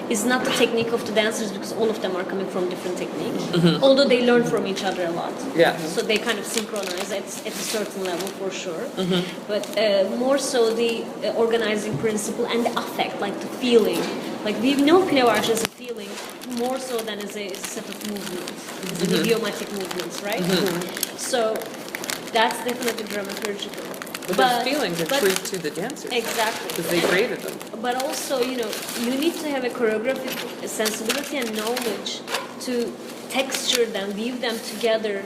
is not the technique of the dancers, because all of them are coming from different techniques, although they learn from each other a lot. Yeah. So they kind of synchronize at a certain level for sure. But more so the organizing principle and the affect, like the feeling. Like we know Pina Bausch as a feeling more so than as a set of movements, as idiomatic movements, right? So that's definitely dramaturgical. But those feelings are true to the dancers. Exactly. Because they created them. But also, you need to have a choreographic sensibility and knowledge to texture them, weave them together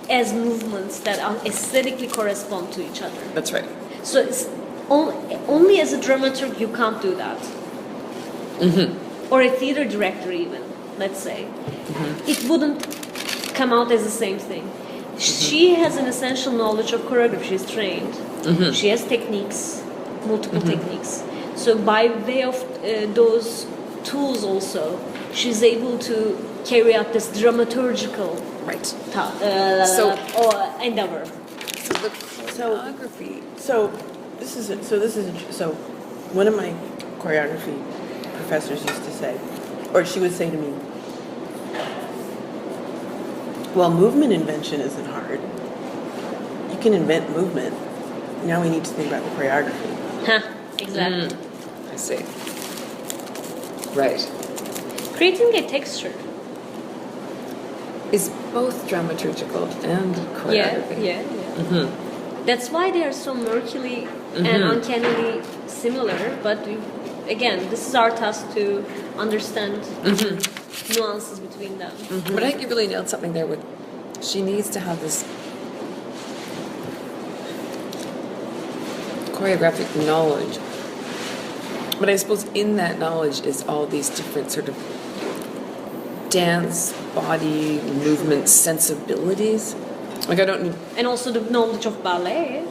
as movements that aesthetically correspond to each other. That's right. So it's only as a dramaturg you can't do that. Or a theater director even, let's say. It wouldn't come out as the same thing. She has an essential knowledge of choreography. She's trained. She has techniques, multiple techniques. So by way of those tools also, she's able to carry out this dramaturgical endeavor. So the choreography. So one of my choreography professors used to say, or she would say to me, well, movement invention isn't hard. You can invent movement. Now we need to think about the choreography. Exactly. I see. Right. Creating a texture. Is both dramaturgical and choreography. Yeah. That's why they are so murkily and uncannily similar. But again, this is our task to understand nuances between them. But I think you really nailed something there with, she needs to have this choreographic knowledge. But I suppose in that knowledge is all these different sort of dance, body, movement, sensibilities. Like I don't need... And also the knowledge of ballet.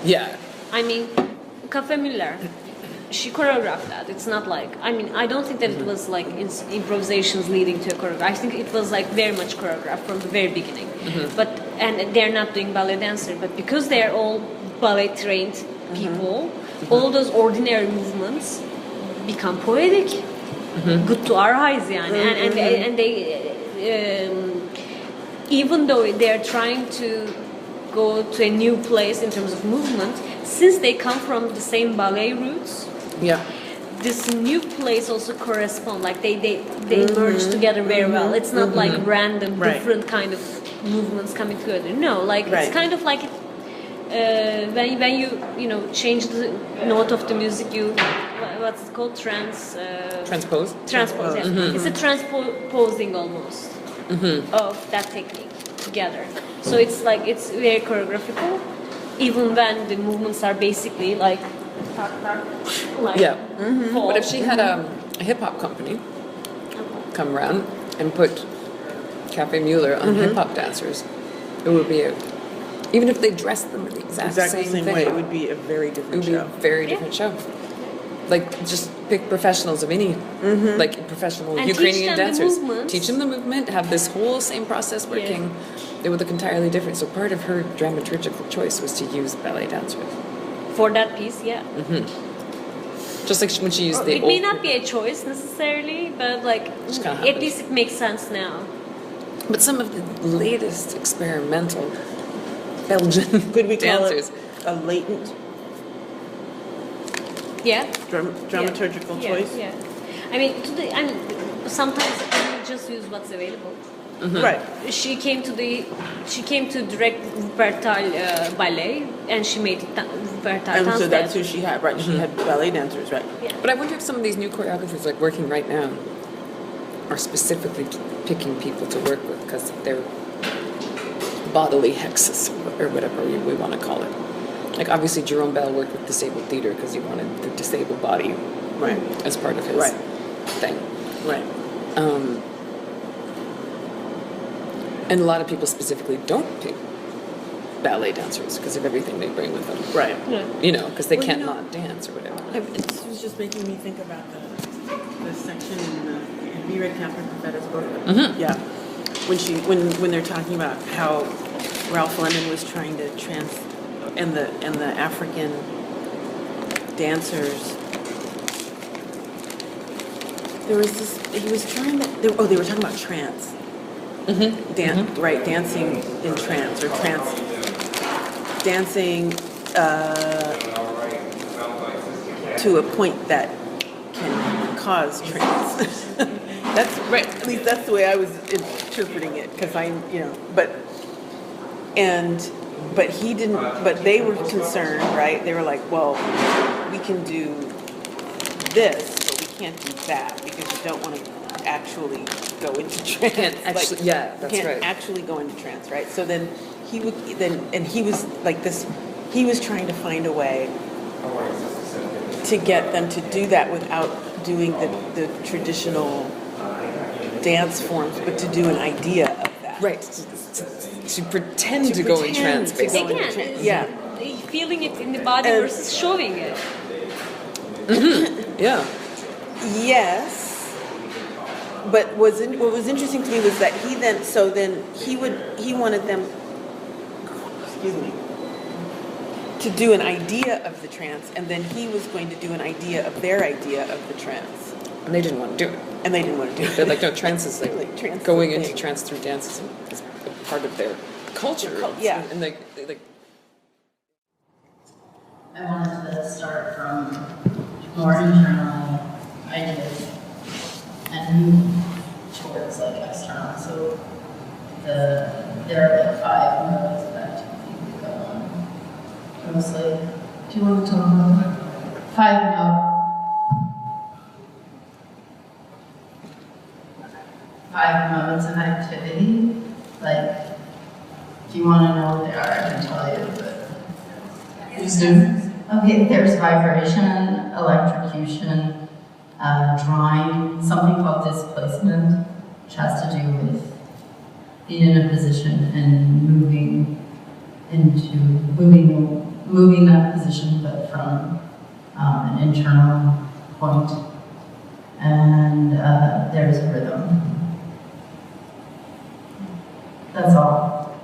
Yeah. I mean, Cafe Müller. She choreographed that. It's not like, I mean, I don't think that it was like improvisations leading to a choreograph. I think it was like very much choreographed from the very beginning. But and they're not doing ballet dancer, but because they're all ballet trained people, all those ordinary movements become poetic, good to our eyes, yani. And they even though they're trying to go to a new place in terms of movement, since they come from the same ballet roots, Yeah. this new place also correspond, like they merge together very well. It's not like random Right. different kind of movements coming together. No, like Right. it's kind of like when you know change the note of the music, you what's it called, Transpose? transpose. Yeah. It's a transposing almost of that technique together. So it's like it's very choreographical, even when the movements are basically like Yeah. fall. But if she had a hip hop company come around and put Cafe Mueller on hip hop dancers, it would be even if they dressed them in the Exactly the same thing, way. It would be a very it different would be a show. very different show. Like just pick professionals of any, like professional And teach Ukrainian them the dancers. movements. Teach them the movement. Have this whole same process working. They would look entirely different. So part of her dramaturgical choice was to use ballet dancers. For that piece, yeah. Just like when she used the It may not be a choice necessarily, but like Just kinda at happens. least it makes sense now. But some of the latest experimental Belgian Could we call dancers. it a latent Yeah. dramaturgical Yeah, choice? Yeah. I mean, sometimes you just use what's available. Right. She came to direct Wuppertal ballet, and she made Wuppertal And so dance that's who there. she had, right? She had ballet dancers, right? Yeah. But I wonder if some of these new choreographers, like working right now, are specifically picking people to work with because of their bodily hexes or whatever we want to call it. Like obviously Jerome Bell worked with disabled theater because he wanted the disabled body Right. as part of his Right. thing. Right. And a lot of people specifically don't pick ballet dancers because of everything they bring with them. Right. You know, because they Well, you can't know- not dance or whatever. This was just making me think about the section in have you read Catherine Perfetta's book? Yeah. When they're talking about how Ralph Lemon was trying to and the African dancers. There was this. He was trying to. They were talking about trance. Right, dancing in trance or trance, dancing to a point that can cause trance. That's right. At least that's the way I was interpreting it, because but he didn't. But they were concerned, right? They were like, well, we can do this, but we can't do that because you don't want to actually go into trance. Can't actually, yeah, that's can't right. actually go into trance, right? So then he was like this. He was trying to find a way to get them to do that without doing the traditional dance forms, but to do an idea of that. Right. To pretend to go in pretend trance, to go basically. in Again, trance. Yeah. feeling it in the body And- versus showing it. Yeah. Yes. But what was interesting to me was that he wanted them, excuse me, to do an idea of the trance, and then he was going to do an idea of their idea of the trance, And they didn't want to do it. and they didn't want to do it. They're like, no, trance is like, Like, trance is going a into thing. trance through dance is part of their culture. Yeah. And like I wanted to start from more internal ideas and move towards like external. So there are like 5 modes that you could go on. Mostly, do you want to talk about that? 5 modes. 5 modes of activity. Like, do you want to know what they are? I can tell you, but. Okay, there's vibration, electrocution, drawing, something called displacement, which has to do with being in a position and moving that position, but from an internal point, and there's a rhythm. That's all.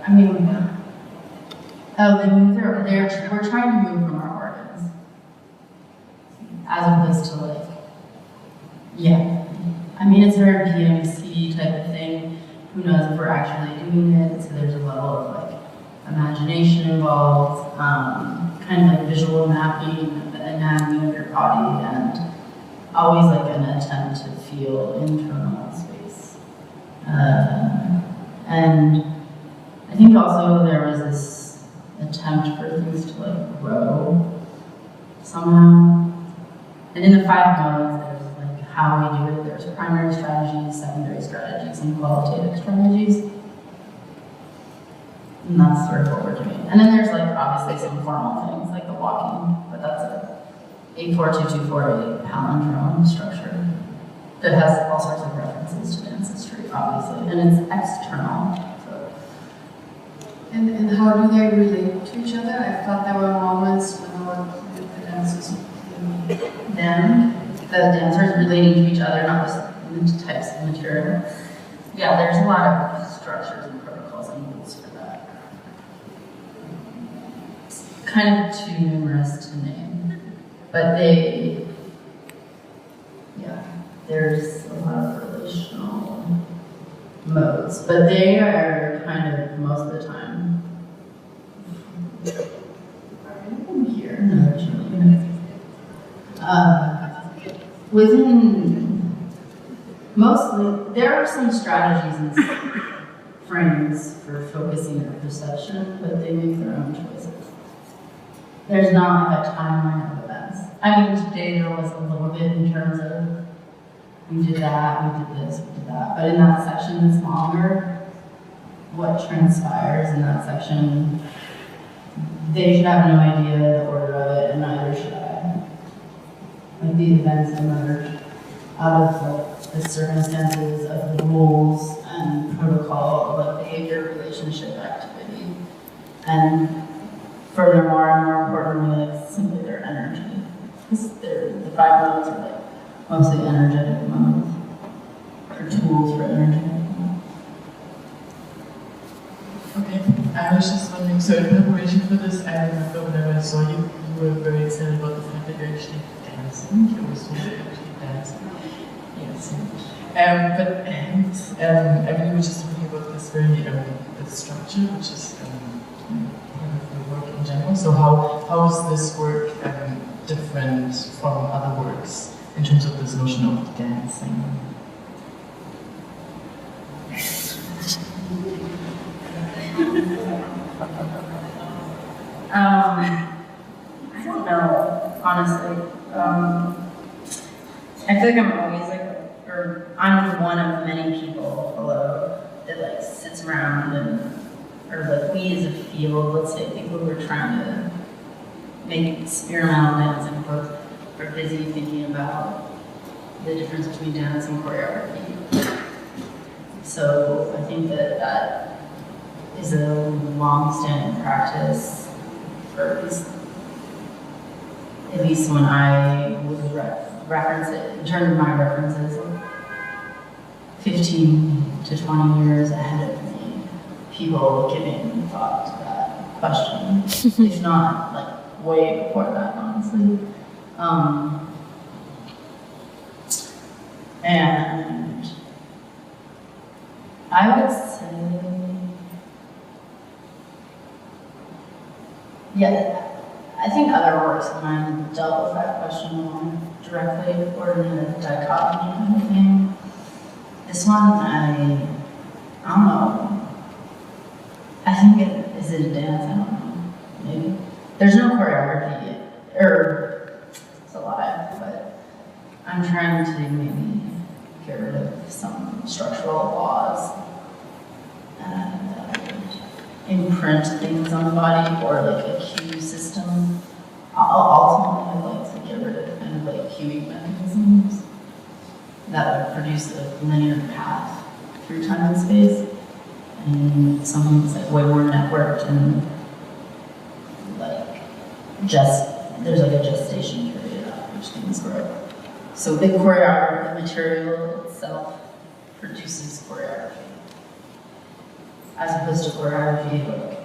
I mean, we're trying to move from our organs, as opposed to like, yeah. I mean, it's a very PMC type of thing. Who knows if we're actually doing it? So there's a level of like imagination involved, kind of like visual mapping of the anatomy of your body, and always like an attempt to feel internal space. And I think also there was this attempt for things to like grow somehow. And in the 5 modes, there's like how we do it. There's primary strategies, secondary strategies, and qualitative strategies. And that's sort of what we're doing. And then there's like obviously some formal things like the walking, but that's a 84224 palindrome structure that has all sorts of references to dance history, obviously, and it's external. So. And how do they relate to each other? I thought there were moments when the dancers Then the dancers relating to each other, not just the types of material. Yeah, there's a lot of structures and protocols and rules for that. It's kind of too numerous to name, but there's a lot of relational modes, but they are kind of most of the time here. No, actually. Within mostly, there are some strategies and frames for focusing their perception, but they make their own choices. There's not like a timeline of events. I mean, today there was a little bit in terms of we did that, we did this, we did that, but in that section that's longer, what transpires in that section, they should have no idea the order of it, and neither should I. Like the events emerge out of the circumstances of the rules and protocol of like behavior, relationship, activity, and furthermore and more importantly, like simply their energy. Because the 5 modes are like mostly energetic modes, or tools for energetic modes. Okay, I was just wondering, so in preparation for this, I remember whenever I saw you, you were very excited about the fact that you're actually dancing. You were so actually dancing. Yes. I mean, you were just talking about this very the structure, which is part of your work in general. So how is this work different from other works in terms of this notion of dancing? I don't know, honestly. I feel like I'm always like, or I'm one of many people, that like sits around or like we as a field, let's say people who are trying to make experimental dancing are busy thinking about the difference between dance and choreography. So I think that is a long-standing practice, or at least when I would reference it, in terms of my references, 15 to 20 years ahead of me, people giving thought to that question, if not like way before that, honestly. And I would say, yeah, I think other works of mine dealt with that question more directly or in a dichotomy kind of thing. This one, I don't know. I think is it a dance? I don't know. Maybe. There's no choreography, or it's alive, but I'm trying to maybe get rid of some structural laws and imprint things on the body, or like a cue system. Ultimately, I'd like to get rid of kind of like cueing mechanisms that would produce a linear path through time and space, and something that's like way more networked and like just there's like a gestation period after which things grow. So the choreography, the material itself produces choreography. As opposed to choreography, like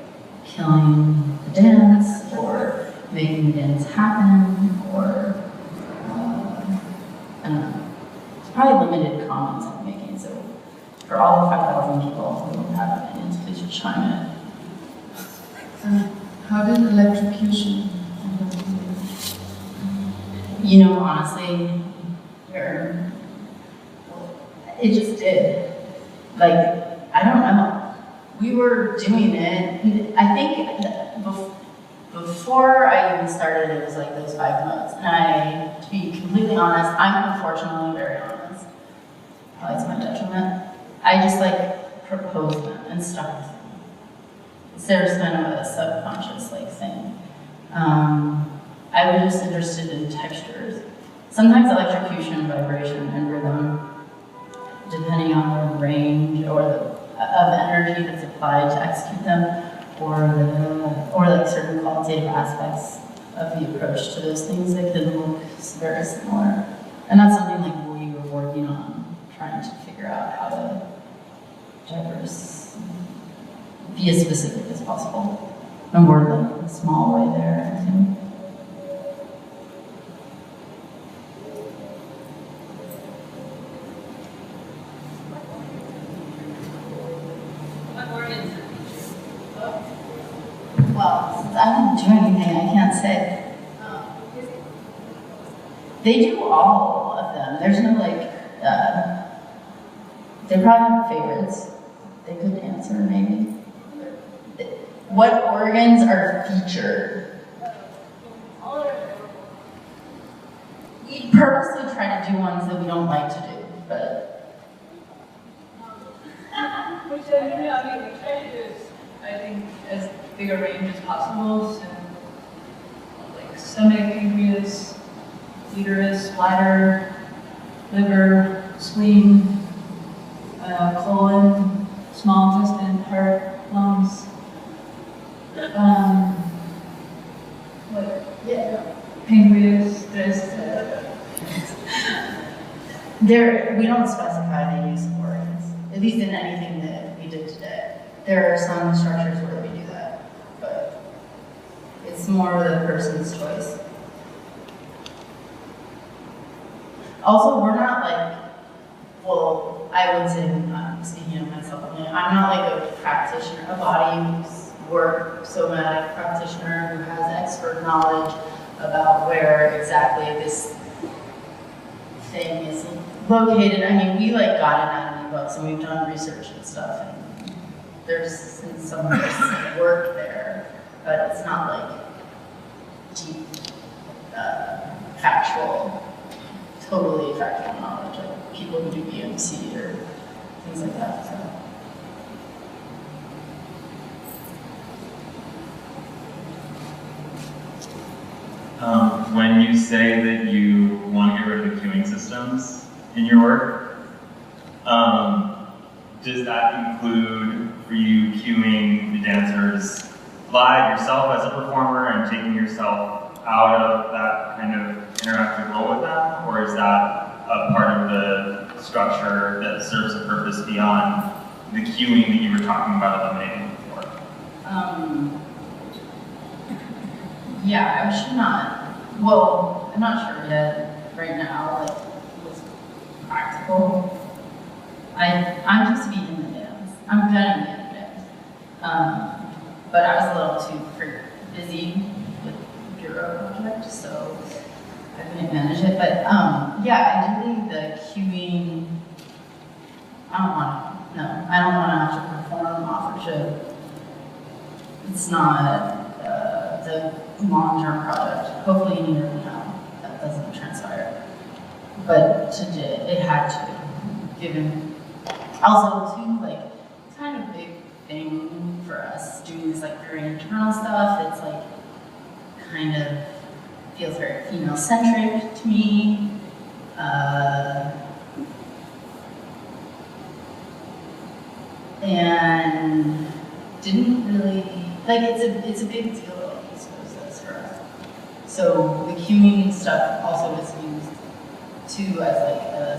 killing the dance, or making the dance happen, or, I don't know. It's probably limited comments I'm making, so for all the 5,000 people who have opinions, please just chime in. How did electrocution? You know, honestly, it just did. Like, I don't know. We were doing it. I think before I even started, it was like those 5 months. And to be completely honest, I'm unfortunately very honest. Probably to my detriment. I just like proposed them and stuck with them. There's kind of a subconscious like thing. I was just interested in textures. Sometimes electrocution, vibration, and rhythm, depending on the range or of energy that's applied to execute them, or like certain qualitative aspects of the approach to those things, they can look very similar. And that's something like we were working on, trying to figure out how to be as specific as possible. And we're like a small way there, I think. Well, since I didn't do anything, I can't say. They do all of them. There's no like, they probably have favorites. They could answer maybe. What organs are featured? We purposely try to do ones that we don't like to do, but. Which I mean, we try to do, I think, as big a range as possible. So, like stomach, pancreas, uterus, bladder, liver, spleen, colon, small intestine, heart, lungs. Pancreas, We don't specify the use of organs, at least in anything that we did today. There are some structures where we do that, but it's more the person's choice. Also, we're not like, well, I would say, speaking of myself, I'm not like a practitioner, a body work somatic practitioner who has expert knowledge about where exactly this thing is located. I mean, we like got anatomy books and we've done research and stuff, and there's some of this work there, but it's not like deep, totally factual knowledge, like people who do BMC or things like that. So. When you say that you want to get rid of the queuing systems in your work, does that include for you queuing the dancers live yourself as a performer and taking yourself out of that kind of interactive role with them? Or is that a part of the structure that serves a purpose beyond the queuing that you were talking about eliminating before? Yeah, I should not. Well, I'm not sure yet, right now, like, what's practical. I'm just being in the dance. I'm gonna be in the dance. But I was a little too busy with the Bureau project, so I couldn't manage it. But yeah, I do think the queuing, I don't want to have to perform authorship. It's not the long-term project. Hopefully in a year from now, that doesn't transpire. But today, it had to, given, also too, like, it's kind of a big thing for us doing this like very internal stuff. It's like, kind of feels very female-centric to me. And didn't really, like, it's a big deal. So the cueing stuff also was used too as like a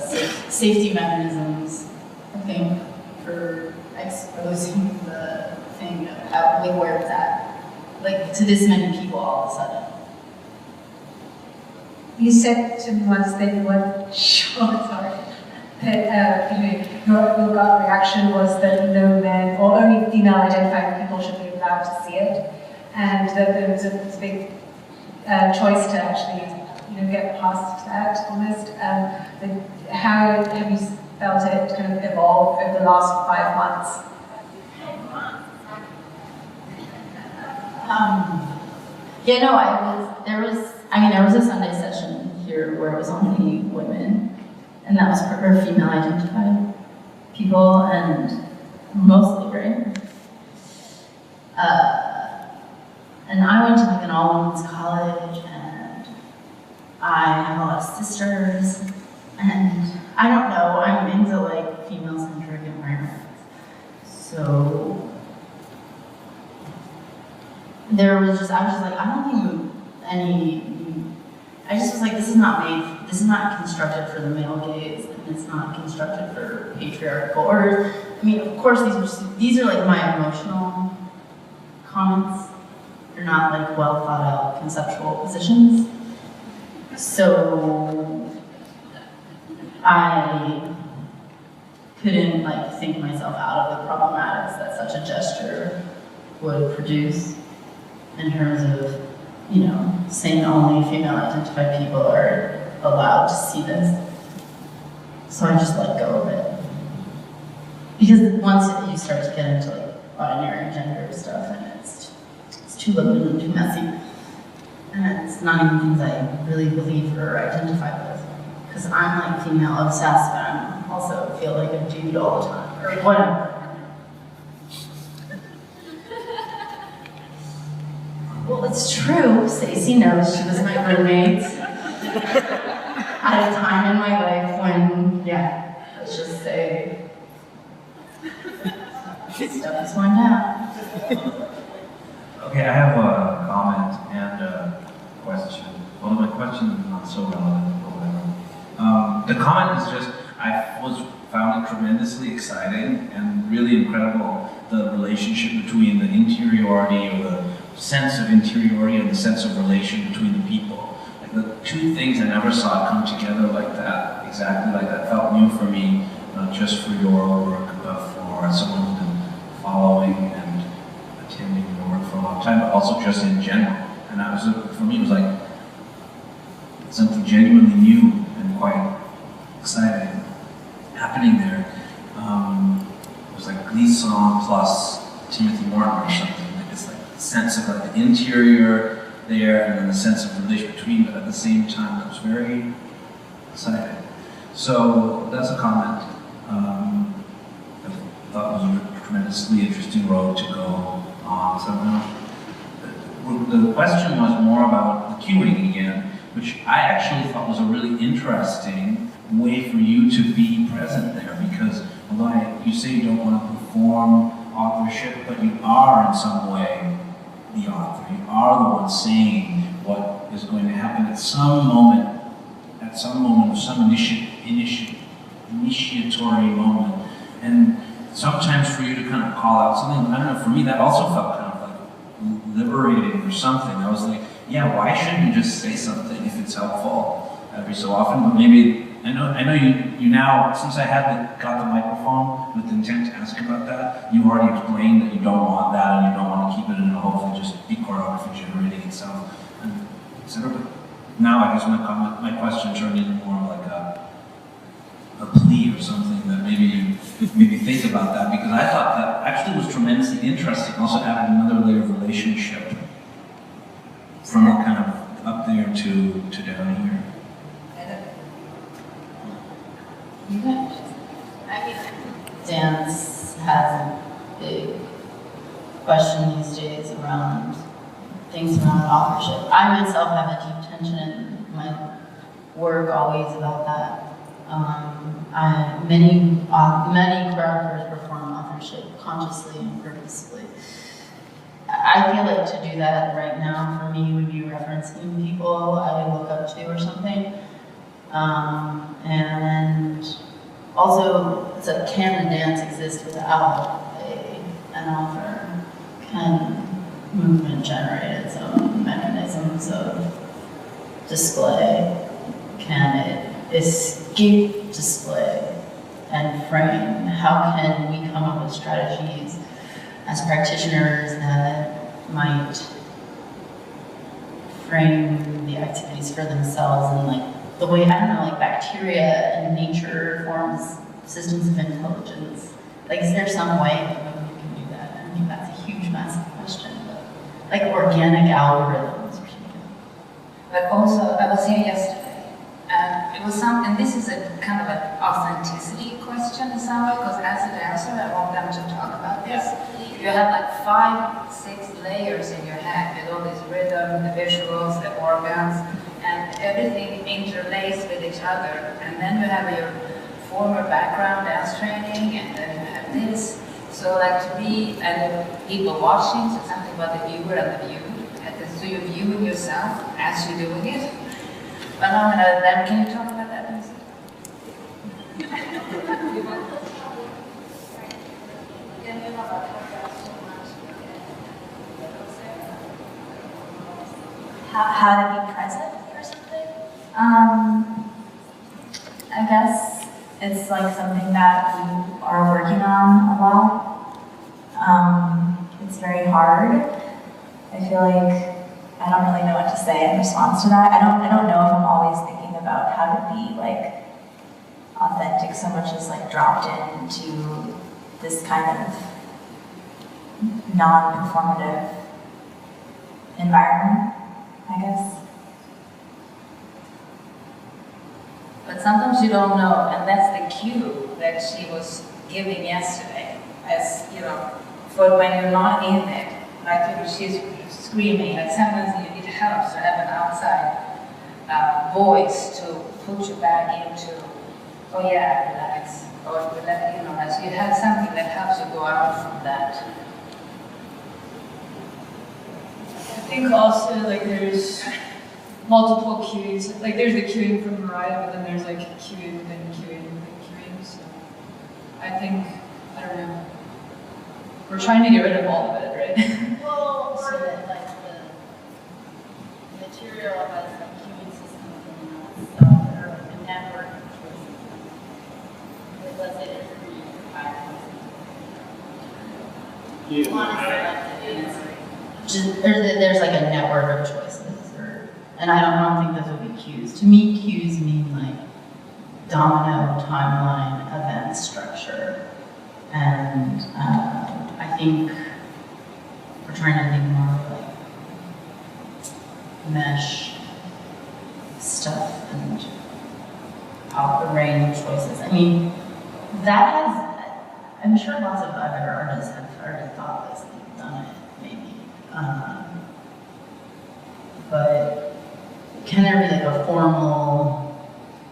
safety mechanisms, I think, for exposing the thing out, like where it's at, like to this many people all of a sudden. You said to me once that you weren't sure, sorry, that your gut reaction was that no men or only female identifying people should be allowed to see it, and that there was a big choice to actually get past that almost. How have you felt it kind of evolve over the last 5 months? Yeah, no, there was a Sunday session here where it was only women, and that was for female identified people, and mostly, right? And I went to like an all-women's college, and I have a lot of sisters, and I don't know, I'm into like female-centric environments. So I was just like, I don't think I just was like, this is not constructed for the male gaze, and it's not constructed for patriarchal, or, I mean, of course these are like my emotional comments. They're not like well thought out conceptual positions. So I couldn't like think myself out of the problematics that such a gesture would produce in terms of, saying only female identified people are allowed to see this. So I just let go of it. Because once you start to get into like binary gender stuff, and it's too liquid and too messy. And it's not even things I really believe or identify with. Because I'm like female obsessed, but I also feel like a dude all the time, or whatever. Well, it's true. Stacey knows she was my roommate at a time in my life when, let's just say, stuff is going down. Okay, I have a comment and a question. Well, my question is not so relevant, but whatever. The comment is just, found it tremendously exciting and really incredible, the relationship between the interiority, or the sense of interiority and the sense of relation between the people. Like the two things I never saw come together like that, exactly like that, felt new for me, not just for your work, but for someone who's been following and attending your work for a long time, but also just in general. And that was, for me, it was like something genuinely new and quite exciting happening there. It was like Glisson plus Timothy Morton or something. Like it's like the sense of like the interior there, and then the sense of relation between, but at the same time, that was very exciting. So that's a comment. I thought was a tremendously interesting road to go on somehow. The question was more about the cueing again, which I actually thought was a really interesting way for you to be present there, because although you say you don't want to perform authorship, but you are in some way the author. You are the one saying what is going to happen at some moment of some initiatory moment. And sometimes for you to kind of call out something, I don't know, for me that also felt kind of like liberating or something. I was like, yeah, why shouldn't you just say something if it's helpful every so often? But maybe, I know you now, since I got the microphone with the intent to ask about that, you already explained that you don't want that and you don't want to keep it in a hopefully just be choreography generating itself, and etc. But now I guess my question turned into more like a plea or something, that maybe you think about that, because I thought that actually was tremendously interesting. Also added another layer of relationship from kind of up there to down here. I mean, dance has a big question these days around things around authorship. I myself have a deep tension in my work always about that. Many choreographers perform authorship consciously and purposefully. I feel like to do that right now for me would be referencing people I look up to or something. And also, so can a dance exist without an author? Can movement generate its own mechanisms of display? Can it escape display and frame? How can we come up with strategies as practitioners that might frame the activities for themselves and like the way, I don't know, like bacteria in nature forms systems of intelligence. Like, is there some way that we can do that? I think that's a huge, massive question, but like organic algorithms or something. But also, I was here yesterday, and it was and this is a kind of an authenticity question in some way, because as a dancer, I want them to talk about this. You have like 5, 6 layers in your head with all this rhythm, the visuals, the organs, and everything interlaced with each other. And then you have your former background dance training, and then you have this. So like to be, and people watching, so something about the viewer and the view. So you're viewing yourself as you're doing it. But no, then can you talk about that? How to be present or something? I guess it's like something that we are working on a lot. It's very hard. I feel like I don't really know what to say in response to that. I don't know if I'm always thinking about how to be like authentic so much as like dropped into this kind of non-performative environment, I guess. But sometimes you don't know, and that's the cue that she was giving yesterday, as you know, for when you're not in it. Like she's screaming, like sometimes it helps to have an outside voice to put you back into, oh yeah, relax, or relax, you know, so you have something that helps you go out from that. I think also like there's multiple cues, like there's the cueing from Mariah, but then there's like cueing within cueing within cueing, so I think, I don't know, we're trying to get rid of all of it, right? Well, or that like the material has some cueing systems in itself, or like a network of choices. Like, let's say there's a reading for 5 minutes. You want to select an answer. There's like a network of choices, and I don't think those would be cues. To me, cues mean like domino, timeline, event structure, and I think we're trying to think more like mesh stuff and range of choices. I mean, that has, I'm sure lots of other artists have already thought this, they've done it, maybe. But can there be like a formal,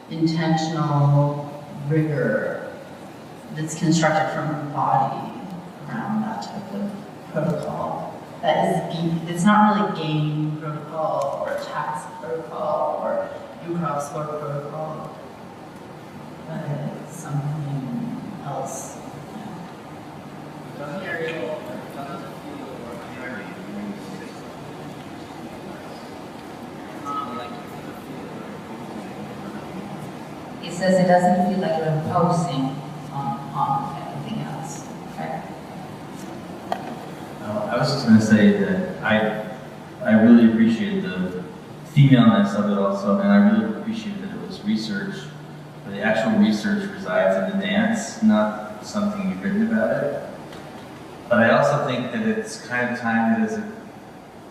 intentional rigor that's constructed from a body around that type of protocol? That is, it's not really game protocol or task protocol or improv sport protocol, but it's something else. It says it doesn't feel like you're imposing on everything else, right? I was just going to say that I really appreciate the femaleness of it also, and I really appreciate that it was research, but the actual research resides in the dance, not something you've written about it. But I also think that it's kind of time that as a,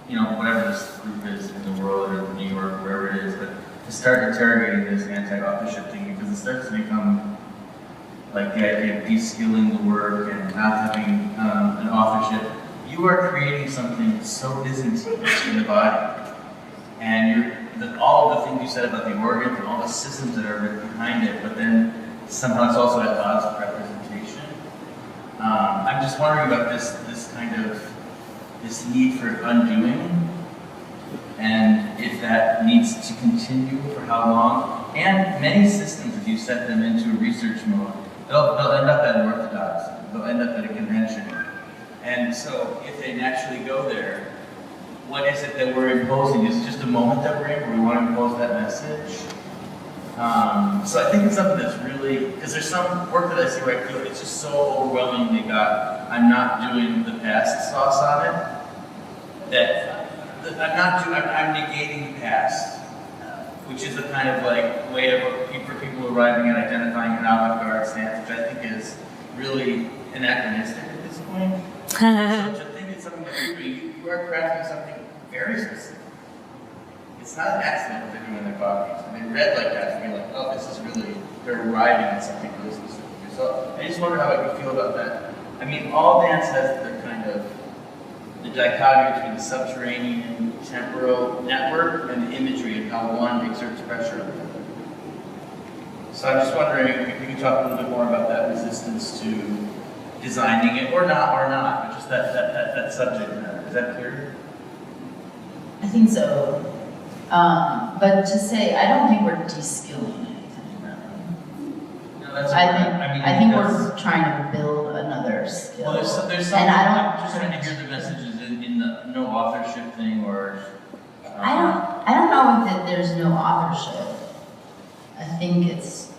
you know, whatever this group is in the world or in New York, wherever it is, but to start interrogating this anti-authorship thing, because it starts to become like the idea of de-skilling the work and not having an authorship. You are creating something so Byzantine in the body, and all of the things you said about the organs and all the systems that are behind it, but then somehow it's also at odds with representation. I'm just wondering about this kind of this need for undoing, and if that needs to continue for how long. And many systems, if you set them into a research mode, they'll end up at an orthodox, they'll end up at a convention. And so if they naturally go there, what is it that we're imposing? Is it just a moment that we're in where we want to impose that message? So I think it's something that's really, because there's some work that I see where I feel it's just so overwhelmingly got, I'm not doing the past sauce on it, that I'm negating the past, which is a kind of like way for people arriving at identifying an avant-garde stance, which I think is really anachronistic at this point. So to think it's something that you're doing, you are crafting something very specific. It's not an accident what they're doing in their copies. And they read like that to be like, oh, this is really, they're arriving at something really specific. So I just wonder how I would feel about that. I mean, all dance has their kind of, the dichotomy between the subterranean temporal network and the imagery and how one exerts pressure on the other. So I'm just wondering if you could talk a little bit more about that resistance to designing it, or not, but just that subject matter. Is that clear? I think so. But to say, I don't think we're de-skilling anything, really. No, that's I think we're trying to build another skill. Well, there's something, I'm just trying to hear the messages in the no authorship thing, or... I don't know that there's no authorship. I think it's,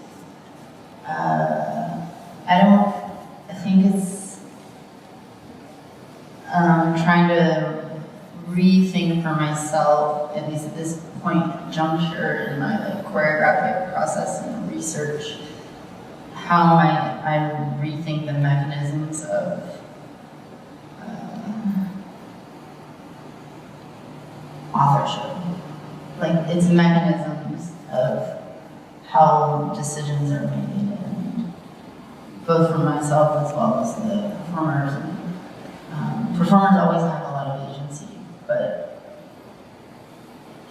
I think it's trying to rethink for myself, at least at this juncture in my like choreographic process and research, how I rethink the mechanisms of authorship. Like it's mechanisms of how decisions are made, and both for myself as well as the performers. And, performers always have a lot of agency, but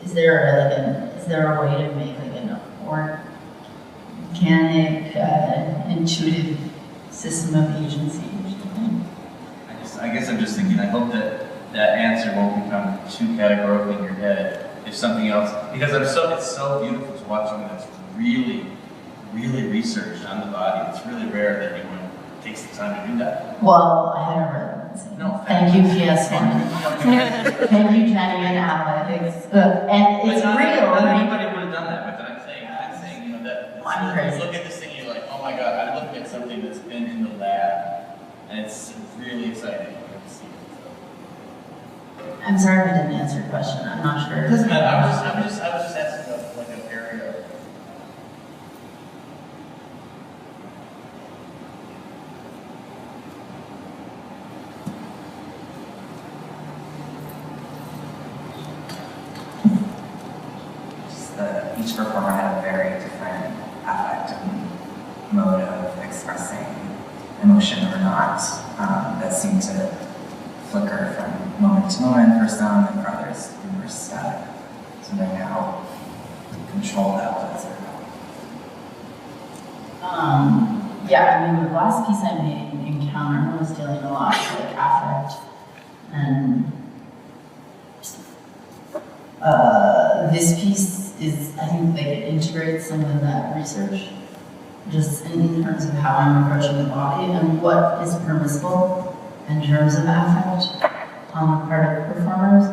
is there a way to make like an organic, intuitive system of agency? I guess I'm just thinking, I hope that answer won't become too categorical in your head if something else, because it's so beautiful to watch something that's really, really researched on the body. It's really rare that anyone takes the time to do that. Well, I haven't read that. No, thank you, PS1. Thank you, Jenny and Alex. And it's real. Anybody would have done that, but I'm saying, you know, that you look at this thing and you're like, oh my God, I'm looking at something that's been in the lab, and it's really exciting. I'm sorry if I didn't answer your question. I'm not sure. It doesn't matter. I was just asking about like an area. Each performer had a very different affect and mode of expressing emotion or not that seemed to flicker from moment to moment for some, and for others be more static. So knowing how to control that was yeah, I mean, the last piece I made, Encounter, was dealing a lot with like affect, and this piece is, I think, like it integrates some of that research, just in terms of how I'm approaching the body and what is permissible in terms of affect on the part of performers.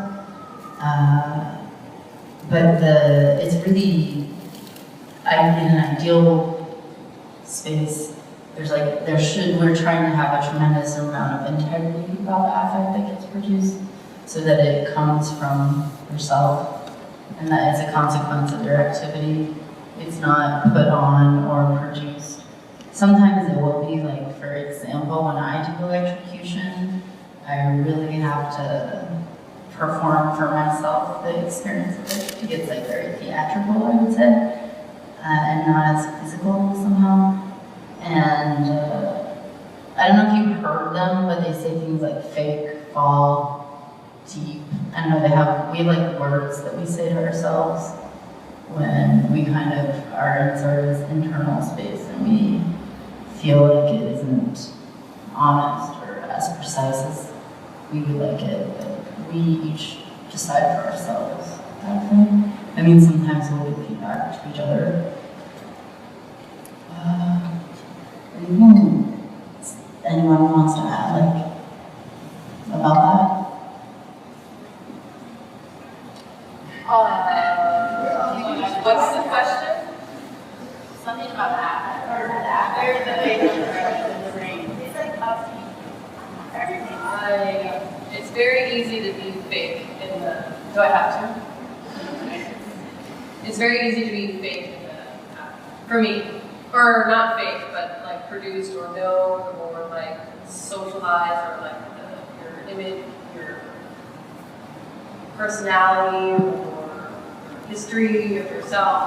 But it's really, in an ideal space, we're trying to have a tremendous amount of integrity about the affect that gets produced, so that it comes from yourself, and that it's a consequence of your activity. It's not put on or produced. Sometimes it will be, like, for example, when I do electrocution, I really have to perform for myself the experience of it. It gets like very theatrical, I would say, and not as physical somehow. And I don't know if you've heard them, but they say things like fake, fall, deep. I don't know, we have like words that we say to ourselves when we kind of are in sort of this internal space and we feel like it isn't honest or as precise as we would like it. But we each decide for ourselves, kind of thing. I mean, sometimes we'll give feedback to each other. Anything anyone wants to add, like, about that? What's the question? Something about that, or that. It's very easy to be fake in the. Do I have to? It's very easy to be fake in the app. For me. Or not fake, but like produced or known or like socialized or like your image, your personality or history of yourself.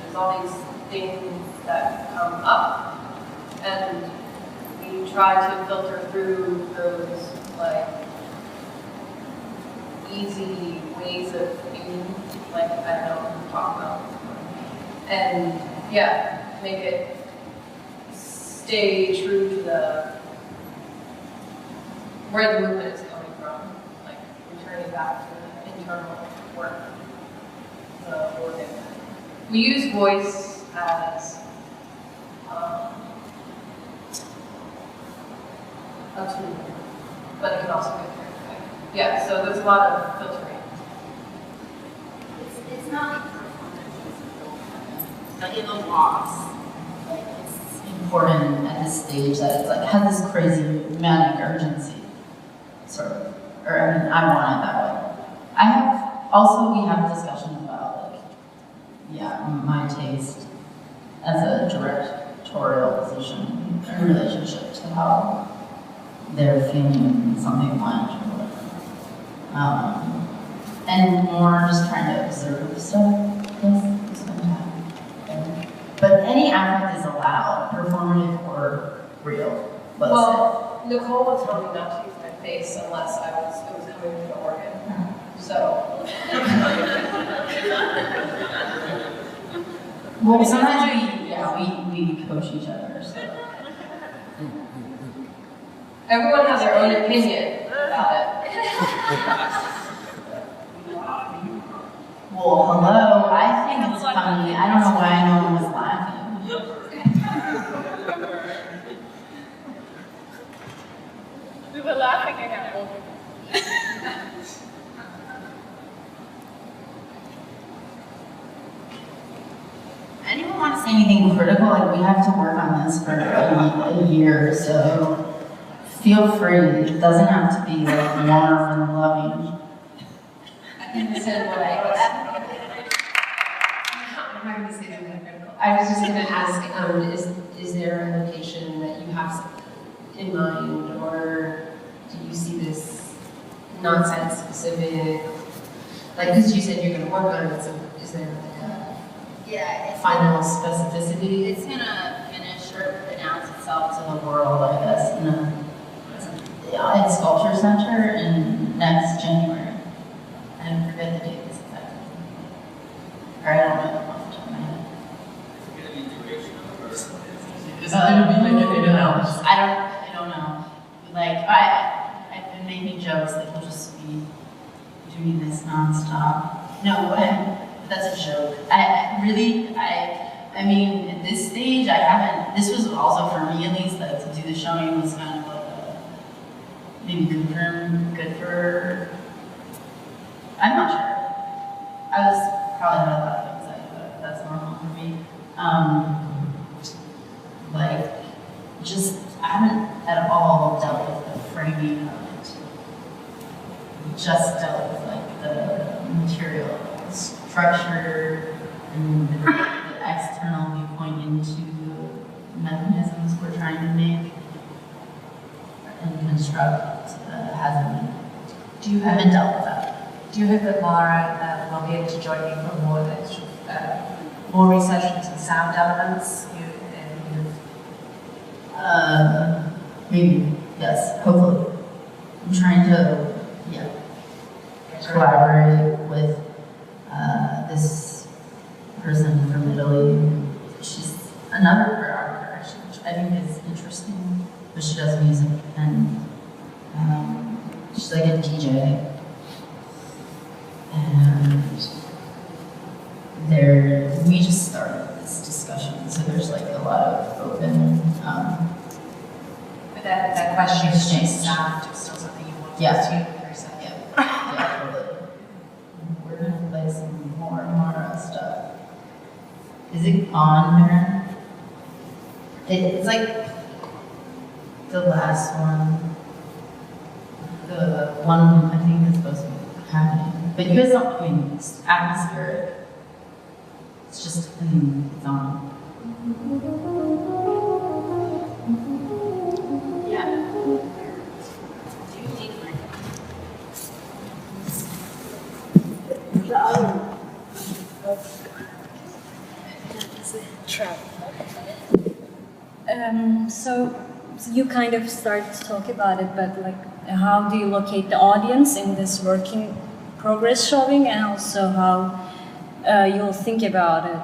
There's all these things that come up. And we try to filter through those like easy ways of being, like I don't know what to talk about. And yeah, make it stay true to the where the movement is coming from, like returning back to the internal work. The organ. We use voice as a tool, but it can also be very quick. Yeah, so there's a lot of filtering. It's not like in the loss. Like it's important at this stage that it's like has this crazy manic urgency, sort of. Or I mean, I want it that way. We have discussions about like, yeah, my taste as a directorial position in relationship to how they're feeling something went or whatever. And more just trying to observe stuff, yes, spend time. But any affect is allowed, performative or real, let's Well, Nicole was telling me not to use my face unless it was coming from the organ. So. Well, sometimes we coach each other, so. Everyone has their own opinion about it. Well, hello, I think it's funny. I don't know why no one was laughing. We were laughing at it. Anyone want to say anything critical? Like, we have to work on this for a year, so feel free. It doesn't have to be like warm and loving. I think this is what I'm not going to say something critical. I was just going to ask, is there a location that you have in mind, or do you see this nonsense specific? Like, because you said you're going to work on it, so is there like a final specificity? It's gonna finish or announce itself to the world, I guess, in a Sculpture Center in next January. I forget the date exactly. Or I don't know off the top of my head. Is it going to be like an announcement? I don't know. Like I've been making jokes that we'll just be doing this nonstop. No, that's a joke. I mean, at this stage, I haven't. This was also for me, at least, like to do the showing was kind of like maybe good for. I'm not sure. I was probably not that excited, but that's normal for me. Like, just I haven't at all dealt with the framing of it. Just dealt with like the material structure and the external viewpoint into mechanisms we're trying to make and construct hasn't. Do you haven't dealt with that. Do you hope that Mara will be able to join you for more more research into sound elements? Maybe, yes, hopefully. I'm trying to, collaborate with this person from Italy. She's another choreographer, actually, which I think is interesting, but she does music, and she's she's like a DJ. And we just started this discussion, so there's like a lot of open, But that question is exchange. just not still something you want to Yeah. pursue yourself. Yeah, totally. We're gonna play some more stuff. Is it on there? It's like the last one. The one I think that's supposed to be happening. But you guys don't, I mean, it's atmospheric. It's just, it's on. Yeah. So you kind of start to talk about it, but like, how do you locate the audience in this working progress showing, and also how you'll think about it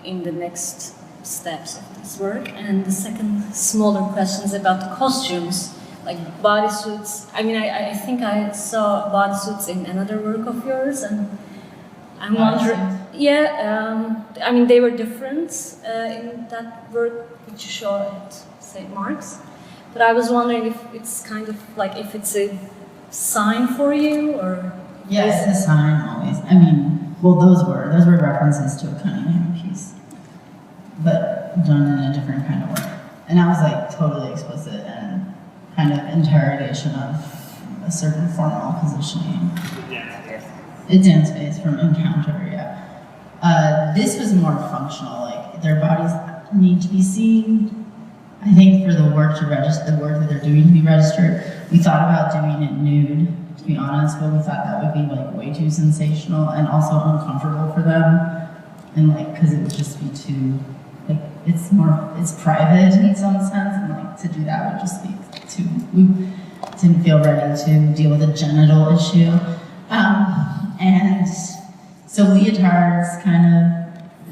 in the next steps of this work? And the second smaller question is about the costumes, like bodysuits. I mean, I think I saw bodysuits in another work of yours, and I'm wondering, yeah, I mean, they were different in that work which you show at St. Mark's, but I was wondering if it's kind of like, if it's a sign for you, or... Yeah, it's a sign always. I mean, well, those were references to a Cunningham piece, but done in a different kind of way. And that was like totally explicit and kind of interrogation of a certain formal positioning. A dance space from Encounter, yeah. This was more functional, like their bodies need to be seen. I think for the work to register, the work that they're doing to be registered, we thought about doing it nude, to be honest, but we thought that would be like way too sensational and also uncomfortable for them. And like, cause it would just be too, like, it's private in some sense, and like to do that would just be too, we didn't feel ready to deal with a genital issue. And so leotards kind of,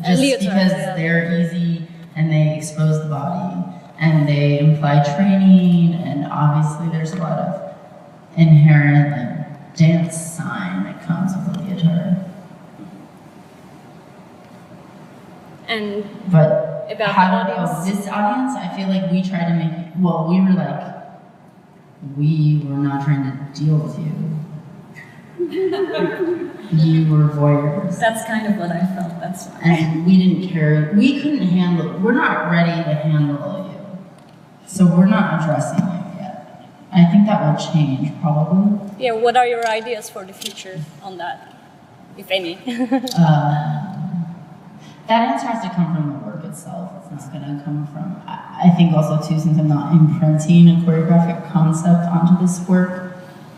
just because they're easy and they expose the body and they imply training, and obviously there's a lot of inherent like dance sign that comes with a leotard. And but about how the audience? this audience, I feel like we tried to make, well, we were not trying to deal with you. You were voyeurs. That's kind of what I felt, that's why. And we didn't care, we couldn't handle, we're not ready to handle you. So we're not addressing you yet. I think that will change, probably. Yeah, what are your ideas for the future on that, if any? That answer has to come from the work itself. It's not going to come from, I think also too, since I'm not imprinting a choreographic concept onto this work,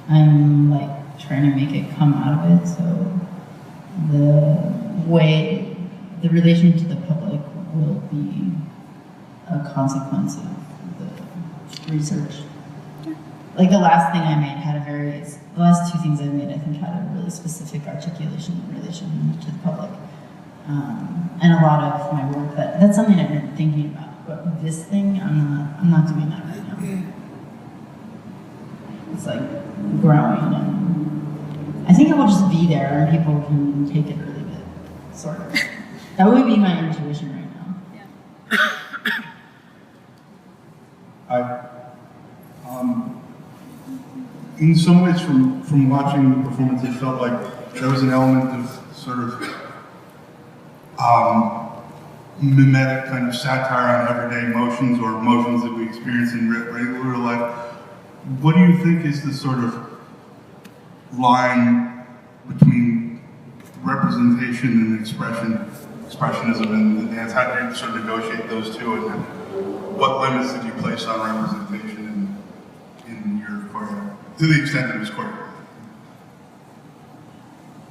I'm like trying to make it come out of it. So the relation to the public will be a consequence of the research. Like the last thing I made had the last two things I made I think had a really specific articulation in relation to the public. And a lot of my work, that's something I've been thinking about. But this thing, I'm not doing that right now. It's like growing, and I think it will just be there and people can take it or leave it, sort of. That would be my intuition right now. In some ways, from watching the performance, it felt like there was an element of sort of mimetic kind of satire on everyday emotions or emotions that we experience in regular life. What do you think is the sort of line between representation and expressionism in the dance? How do you sort of negotiate those two, and what limits did you place on representation in your choreography, to the extent that it was choreographed?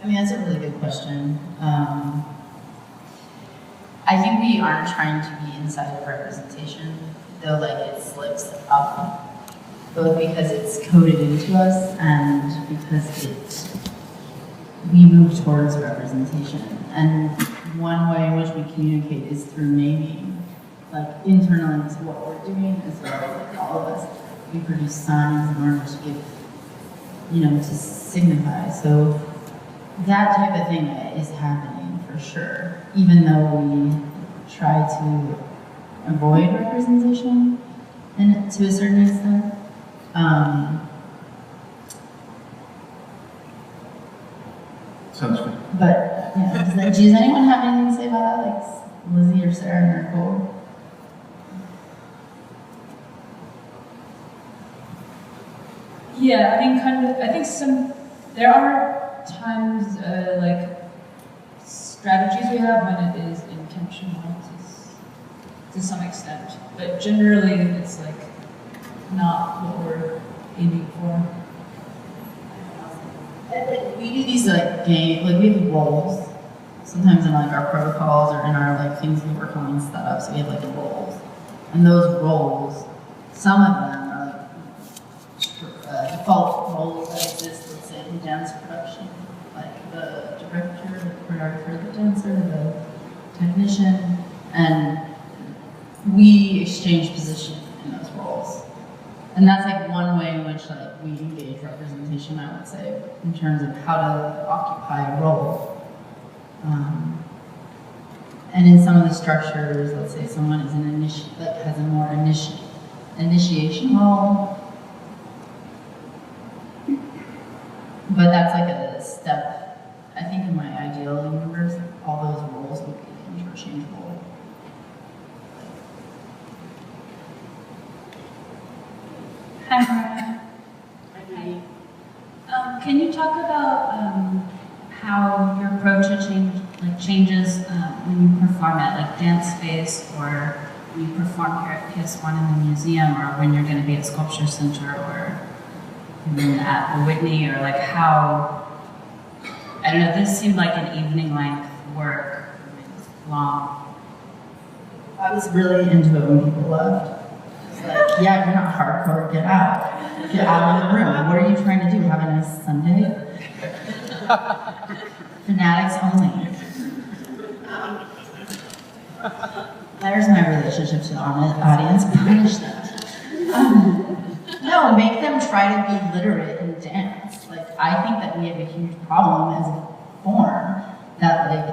I mean, that's a really good question. I think we aren't trying to be inside of representation, though like it slips up, both because it's coded into us and because we move towards representation. And one way in which we communicate is through naming, like internally to what we're doing, as well as like all of us. We produce signs in order to give to signify. So that type of thing is happening for sure, even though we try to avoid representation and to a certain extent. Sounds good. But yeah, does anyone have anything to say about that, like Lizzie or Sarah or Nicole? Yeah, I mean, I think there are times, like, strategies we have when it is intentional to some extent. But generally, it's, like, not what we're aiming for. We do these, like, we have roles. Sometimes in, like, our protocols or in our, like, things we work on and setups, we have, like, roles. And those roles, some of them are, like, default roles that exist, let's say, in dance production, like the director, the choreographer, the dancer, the technician, and we exchange position in those roles. And that's like one way in which like we engage representation, I would say, in terms of how to occupy a role. And in some of the structures, let's say someone is has a more initiation role. But that's like a step. I think in my ideal universe, all those roles would be interchangeable. Hi, Mariah. Hi. Can you talk about how your approach changes when you perform at like Dance Space, or when you perform here at PS1 in the museum, or when you're going to be at Sculpture Center, or at the Whitney, or like how, I don't know, this seemed like an evening length work. It was long. I was really into it when people left. It's like, yeah, you're not hardcore, get out. Get out of the room. What are you trying to do? Have a nice Sunday? Fanatics only. There's my relationship to the audience. Punish them. No, make them try to be literate in dance. Like, I think that we have a huge problem as a form that like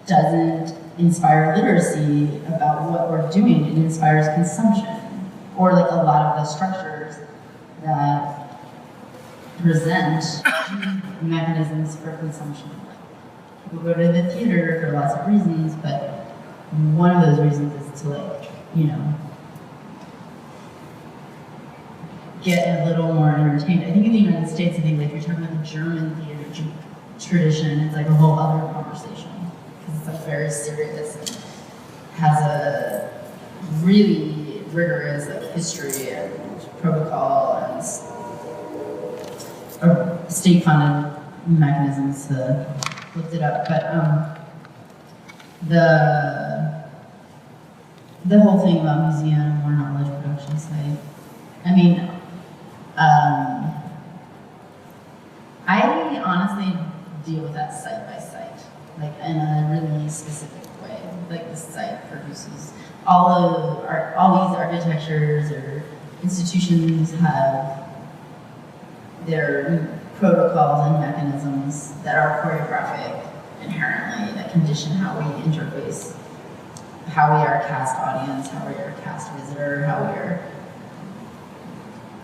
doesn't inspire literacy about what we're doing. It inspires consumption, or like a lot of the structures that present mechanisms for consumption. People go to the theater for lots of reasons, but one of those reasons is to like, get a little more entertained. I think in the United States, I think like you're talking about the German theater tradition, it's like a whole other conversation. Because it's like very serious and has a really rigorous like history and protocol and state-funded mechanisms to look it up. But the whole thing about museum or knowledge production site, I mean, I honestly deal with that site by site, like in a really specific way. Like the site produces all these architectures or institutions have their protocols and mechanisms that are choreographic inherently, that condition how we interface, how we are a cast audience, how we are a cast visitor, how we are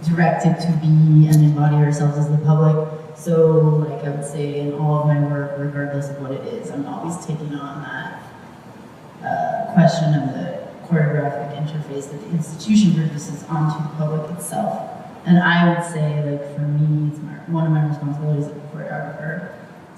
directed to be and embody ourselves as the public. So, like I would say, in all of my work, regardless of what it is, I'm always taking on that question of the choreographic interface that the institution produces onto the public itself. And I would say, like, for me, it's one of my responsibilities as a choreographer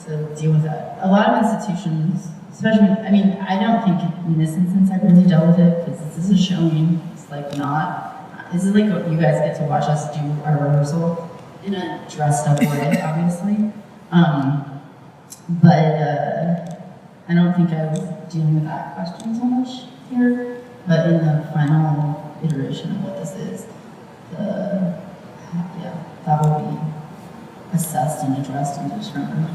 to deal with that. A lot of institutions, especially, I mean, I don't think in this instance I really dealt with it, because this is a showing. It's like not. This is like what you guys get to watch us do our rehearsal in a dressed up way, obviously. But I don't think I was dealing with that question so much here. But in the final iteration of what this is, that will be assessed and addressed and determined.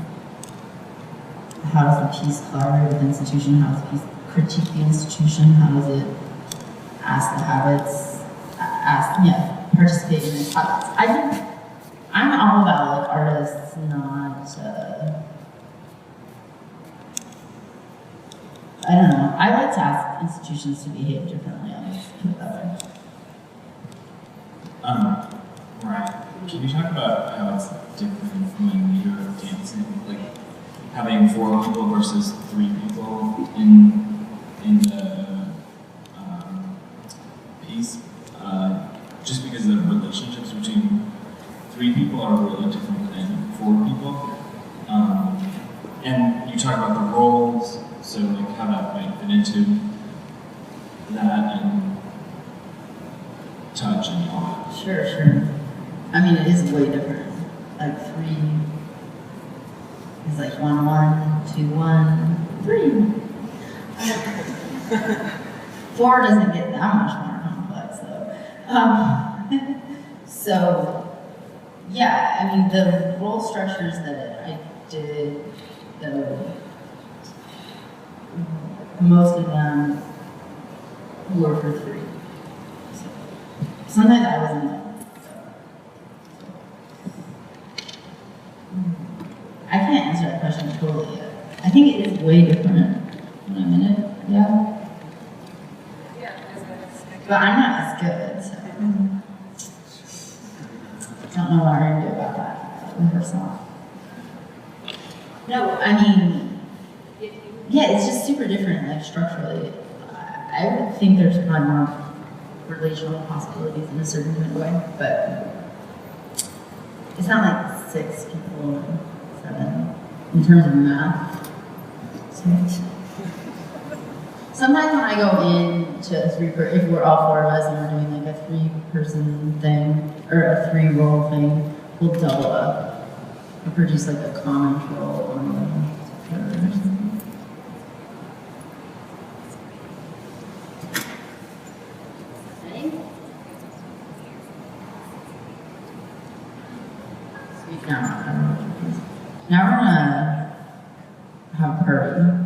How does the piece collaborate with the institution? How does the piece critique the institution? How does it ask the habits? Participate in its habits. I I'm all about like artists, not, I don't know. I like to ask institutions to behave differently, I'll just put it that way. Right. Can you talk about how it's different from a leader of dancing, like having 4 people versus 3 people in the piece? Just because the relationships between 3 people are really different than 4 people. And you talk about the roles, so like how that might fit into that and touch and all that. Sure, sure. I mean, it is way different. Like 3 is like 1, 1, 2, 1, 3. 4 doesn't get that much more complex though. So, yeah, I mean, the role structures that I did, though, most of them were for 3. So, sometimes I was in like, I can't answer that question totally yet. I think it is way different when I'm in it, yeah. But I'm not as good, so. I don't know what I'm gonna do about that with herself. No, I mean, yeah, it's just super different, like structurally. I would think there's probably more relational possibilities in a certain kind of way, but it's not like 6 people or 7 in terms of math. So, sometimes when I go into a if we're all 4 of us and we're doing like a 3-person thing or a 3-role thing, we'll double up or produce like a common role on the third or something. Ready? Now we're gonna have a party.